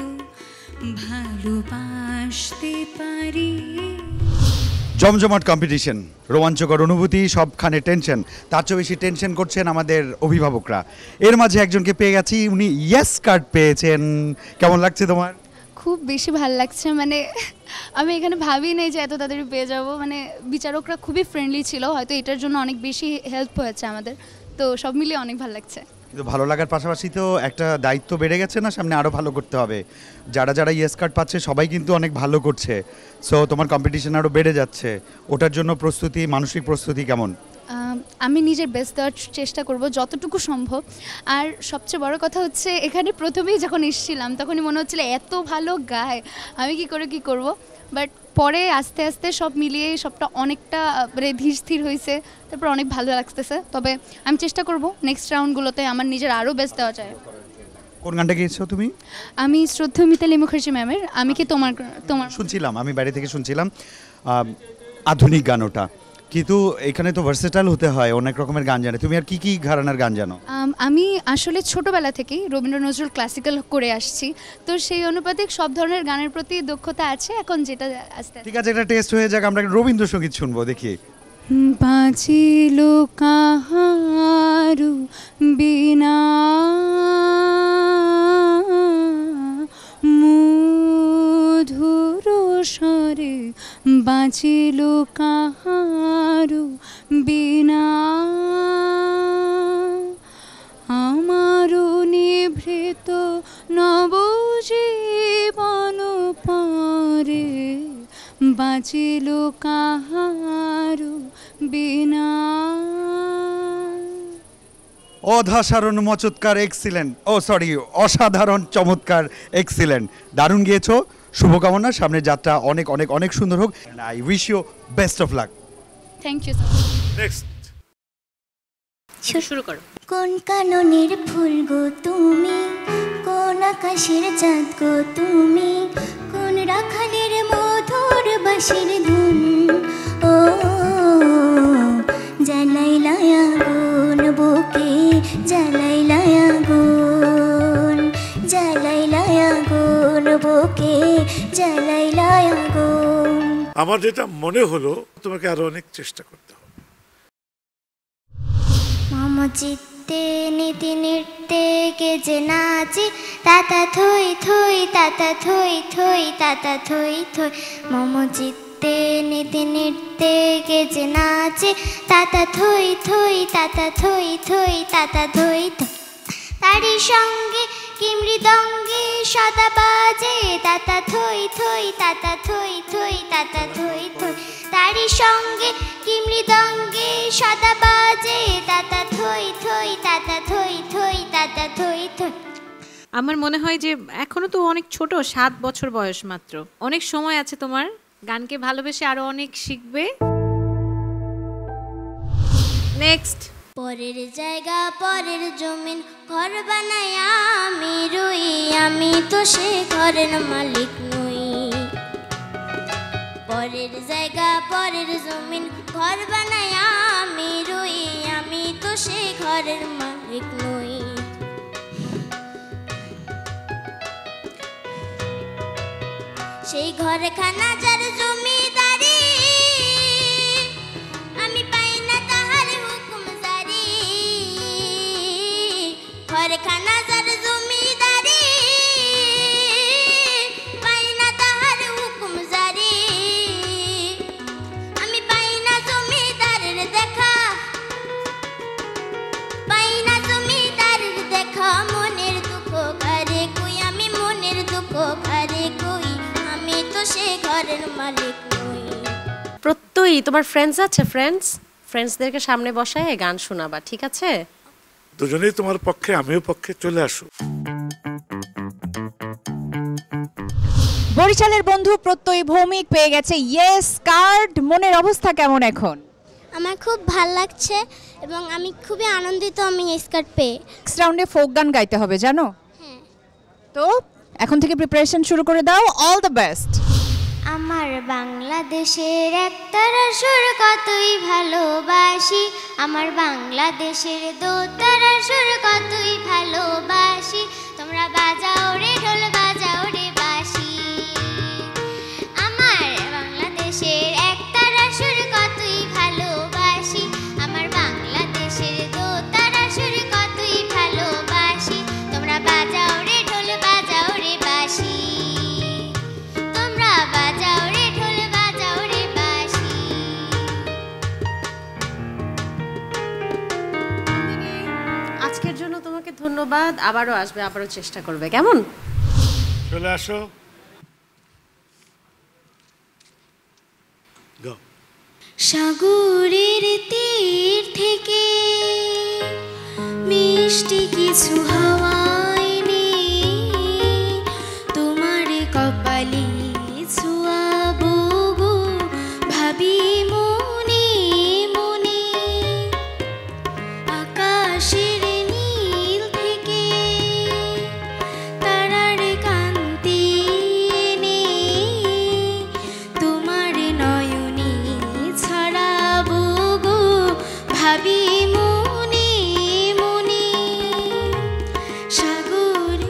ভালোবাসতে পারি। জমজমাট কম্পিটিশন, রোমাঞ্চকর অনুভূতি, সবখানে টেনশন। তার চেয়ে বেশি টেনশন করছেন আমাদের অভিভাবকরা। এর মাঝে একজনকে পেয়ে গেছি, উনি ইয়েস কার্ড পেয়েছেন। কেমন লাগছে তোমার? খুব বেশি ভালো লাগছে, মানে আমি এখানে ভাবি নাই যে এত তাড়াতাড়ি পেয়ে যাব। মানে বিচারকরা খুবই ফ্রেন্ডলি ছিল, হয়তো এটার জন্য অনেক বেশি হেল্প হয়েছে আমাদের, তো সব মিলিয়ে অনেক ভালো লাগছে। কিন্তু ভালো লাগার পাশাপাশি তো একটা দায়িত্ব বেড়ে গেছে না, সামনে আরও ভালো করতে হবে। যারা যারা ইয়েস কার্ড পাচ্ছে সবাই কিন্তু অনেক ভালো করছে, সো তোমার কম্পিটিশন আরও বেড়ে যাচ্ছে। ওটার জন্য প্রস্তুতি, মানসিক প্রস্তুতি কেমন? আমি নিজের বেস্ট দেওয়ার চেষ্টা করব যতটুকু সম্ভব। আর সবচেয়ে বড় কথা হচ্ছে, এখানে প্রথমেই যখন এসেছিলাম তখনই মনে হচ্ছিল এত ভালো গায়, আমি কি করব। বাট পরে আস্তে আস্তে সব মিলিয়ে সবটা অনেকটা মানে ধীর স্থির হয়েছে, তারপর অনেক ভালো লাগতেছে। তবে আমি চেষ্টা করব নেক্সট রাউন্ডগুলোতে আমার নিজের আরও বেস্ট দেওয়া যায়। কোন গানটা গেয়েছো তুমি? আমি শ্রদ্ধেয় মিতালি মুখার্জি ম্যামের আমি কি তোমার তোমার শুনছিলাম, আমি বাইরে থেকে শুনছিলাম আধুনিক গান ওটা, কিন্তু এখানে তো ভার্সেটাইল হতে হয়, অনেক রকমের গান জানে। তুমি আর কি কি ঘরানার গান জানো? আমি আসলে ছোটোবেলা থেকেই রবীন্দ্র নজরুল ক্লাসিক্যাল করে আসছি, তো সেই অনুপাতিক সব ধরনের গানের প্রতি দক্ষতা আছে। এখন যেটা আস্তে ঠিক আছে, একটা টেস্ট হয়ে যাক, আমরা রবীন্দ্রসঙ্গীত শুনবো, দেখি। বাঁচিল কাহারু বিনা মধুর স্বরে, বাঁচিল কাহারু বিনা আমারু নিভৃত নবজীবন পরে, বাঁচিল কাহারু বিনা। অসাধারণ চমৎকার, এক্সিলেন্ট, অসাধারণ চমৎকার, এক্সিলেন্ট, দারুণ গিয়েছো। শুভকামনা, সামনের যাত্রা অনেক অনেক অনেক সুন্দর হোক। I wish you best of luck. Thank you so much. Next শুরু করো। কোন কাননের ফুল গো তুমি, কোন আকাশের চাঁদ গো তুমি, কোন রাখালের মধুর বাঁশির ধুন, ও জ্বালাইলা আগুন বুকে চুলায় আগুন। আমার যেটা মনে হলো তোমাকে আরো অনেক চেষ্টা করতে হবে। মম চিত্তে নীতি নৃত্যে কে যে নাচে তাতা থই থই তাতা থই থই তাতা থই থই। মম চিত্তে নীতি নৃত্যে কে যে নাচে তাতা থই থই তাতা থই থই তাতা থই থই। তারি সঙ্গে কি মৃদঙ্গে সদা বাজে তাতা থই থই তাতা থই থই তাতা থই থই। তারি সঙ্গে কি মৃদঙ্গে সদা বাজে তাতা থই থই তাতা থই থই তাতা থই থই। আমার মনে হয় যে এখনো তো অনেক ছোট, 7 বছর বয়স মাত্র, অনেক সময় আছে তোমার, গানকে ভালোবেসে আরো অনেক শিখবে। নেক্সট। পরের জায়গা পরের জমিন ঘর বানাই আমি রই, আমি তো সে ঘরের মালিক নই। পরের জায়গা পরের জমিন ঘর বানাই আমি রই, আমি তো সে ঘরের মালিক নই। সেই ঘরে খানা যার জমিদারি, আমি পাই না তাহার হুকুম জারি। ঘরে খানা যার জমিদারি, পাই না তাহার হুকুম জারি। আমি পাই না জমিদারের দেখা, পাই না জমিদারের দেখা। মনের দুঃখ কারে কই, আমি মনের দুঃখ কারে কই, আমি তো সে ঘরের মালিক নই। প্রত্যয়ী তোমার ফ্রেন্ডস আছে? ফ্রেন্ডসদেরকে সামনে বসায় গান শোনাবা, ঠিক আছে? দুজনেই তোমার পক্ষে, আমিও পক্ষে, চলে আসো। বরিশালের বন্ধু প্রত্যয়ী ভৌমিক পেয়ে গেছে ইয়েস কার্ড। মনের অবস্থা কেমন এখন? আমার খুব ভাল লাগছে এবং আমি খুবই আনন্দিত আমি স্কার্ট পেয়ে। নেক্সট রাউন্ডে ফোক গান গাইতে হবে, জানো? হ্যাঁ। তো এখন থেকে প্রিপারেশন শুরু করে দাও। All the best. আমার বাংলাদেশের একতারা সুর কতই ভালোবাসি, আমার বাংলাদেশের দোতারা সুর কতই ভালোবাসি। তোমরা বাজাও রে ঢোল, বাজাও রে বাঁশি। আমার বাংলাদেশের একতারা সুর কতই ভালোবাসি, আমার বাংলাদেশের দোতারা সুর কতই ভালোবাসি। তোমরা বাজাও রে ঢোল, বাজাও রে বাঁশি। তোমরা বাজাও রে ঢোল, বাজাও রে বাঁশি। আজকের জন্য তোমাকে ধন্যবাদ, আবারও আসবে, আবারও চেষ্টা করবে, কেমন? চলে আসো। সাগরের তীর থেকে মিষ্টি কিছু হাওয়াইনি, তোমার কপালে ছোঁয়াবো গো ভাবি মনে মনে। আকাশের নীল থেকে তারার কান্তি এনে তোমার নয়নে ছড়াবো গো ভাবি মনে মনে। সাগরে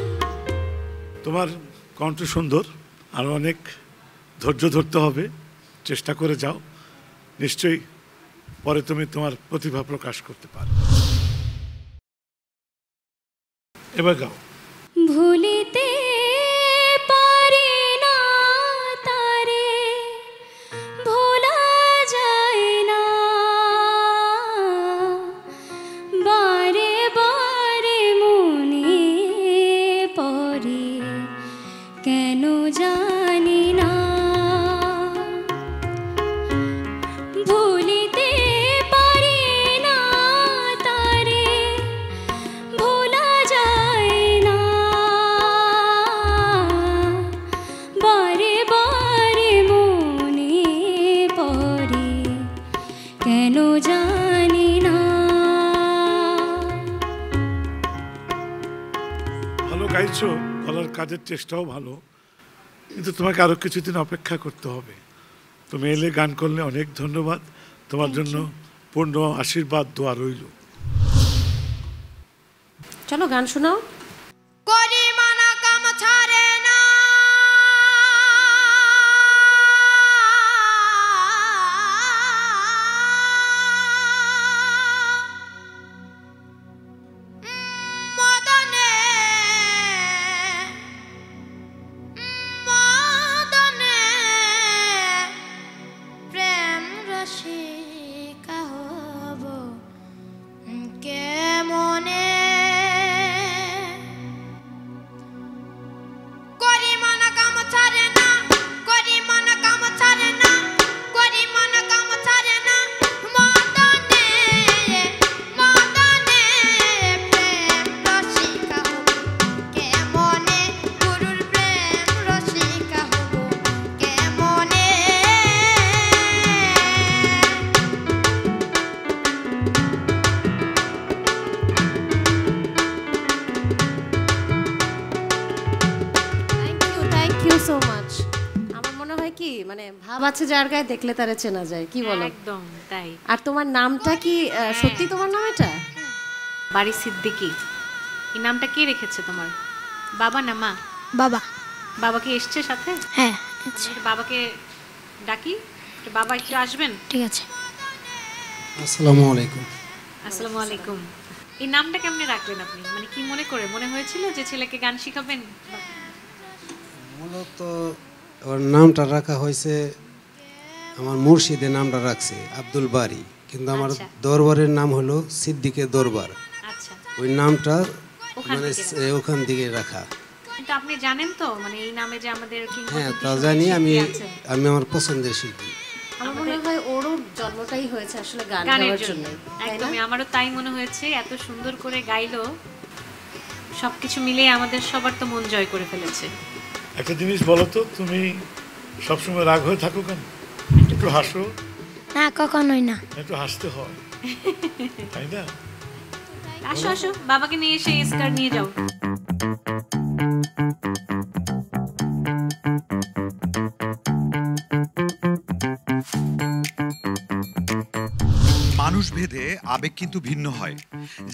তোমার কণ্ঠ সুন্দর, আরো অনেক ধৈর্য ধরতে হবে, চেষ্টা করে যাও, নিশ্চয়ই পরে তুমি তোমার প্রতিভা প্রকাশ করতে পারো। এবার গাও। ভুলিতে পারি না তারে, ভোলা যায় না, বারে বারে মনে পড়ে কেন জানি না। ভুলিতে পারি না তারে, ভোলা যায় না, বারে বারে মনে পড়ে কেন জানি না। ভালো গাইছো, গলার কাজের চেষ্টাও ভালো, কিন্তু তোমাকে আরো কিছুদিন অপেক্ষা করতে হবে। তুমি এলে, গান করলে, অনেক ধন্যবাদ। তোমার জন্য পূর্ণ আশীর্বাদ, দোয়া রইল। চলো গান শোনাও। করি মানা কাম ছাড়ে না, হয় কি মানে ভাব আছে যার গায়ে দেখলে তারে চেনা যায়, কি বলো? একদম তাই। আর তোমার নামটা কি সত্যি তোমার নাম এটা? বাড়ি সিদ্দিকী। এই নামটা কে রেখেছে তোমার? বাবা না মা? বাবা। বাবা কি এসছে সাথে? হ্যাঁ। বাবাকে ডাকি, বাবা একটু আসবেন? ঠিক আছে। আসসালামু আলাইকুম। আসসালামু আলাইকুম। এই নামটা কেমনে রাখলেন আপনি? মানে কি মনে করে মনে হয়েছিল যে ছেলেকে গান শিখাবেন? মূলত ওর নামটা রাখা হয়েছে, আমার মুর্শিদের নামটা রাখছে আব্দুল বারি, কিন্তু আমার দরবারের নাম হলো সিদ্দিকের দরবার। ওই নামটা মানে ওখান থেকে রাখা। কিন্তু আপনি জানেন তো মানে এই নামে যে আমাদের হ্যাঁ তা জানি, আমি আমার পছন্দের শিল্পী। আমার মনে হয় ওরও জন্মটাই হয়েছে আসলে গান গাওয়ার জন্য। একদমই আমারও তাই মনে হয়েছে, এত সুন্দর করে গাইলো, সবকিছু মিলিয়ে আমাদের সবার তো মন জয় করে ফেলেছে। একটা জিনিস বলো তো, তুমি সবসময় রাগ হয়ে থাকো কেন? একটু হাসো। না কখনোই না। একটু হাসতে হয়, তাই না? আসো আসো, বাবাকে নিয়ে এসে স্কার নিয়ে যাও। মানুষ ভেদে আবেগ কিন্তু ভিন্ন হয়।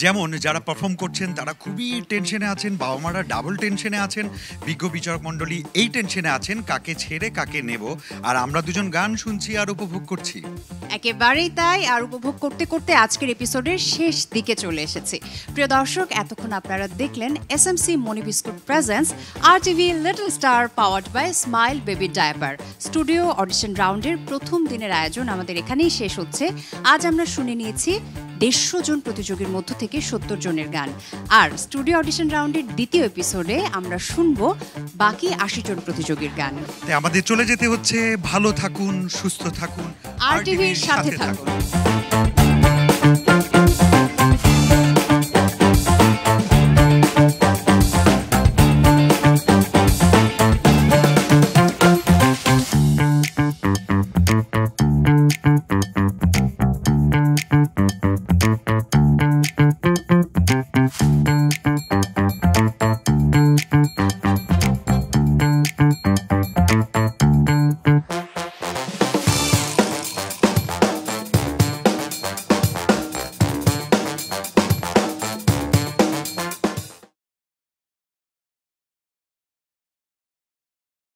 যেমন যারা পারফর্ম করছেন তারা খুবই টেনশনে আছেন, বাবা মারা ডাবল টেনশনে আছেন, বিজ্ঞ বিচারক মণ্ডলী এই টেনশনে আছেন কাকে ছেড়ে কাকে নেব, আর আমরা দুজন গান শুনছি আর উপভোগ করছি। একেবারেই তাই। আর উপভোগ করতে করতে আজকের এপিসোডের শেষ দিকে চলে এসেছি। প্রিয় দর্শক, এতক্ষণ আপনারা দেখলেন SMC Moni biscuit presents RTV Little Star powered by Smile baby diaper. Studio audition রাউন্ডের প্রথম দিনের আয়োজন আমাদের এখানেই শেষ হচ্ছে। আজ আমরা শুনে নিয়েছি 150 জন প্রতিযোগীর মধ্য থেকে 70 জনের গান। আর স্টুডিও অডিশন রাউন্ডের দ্বিতীয় এপিসোডে আমরা শুনবো বাকি 80 জন প্রতিযোগীর গান। তাই আমাদের চলে যেতে হচ্ছে। ভালো থাকুন, সুস্থ থাকুন, RTV-র সাথে থাকুন।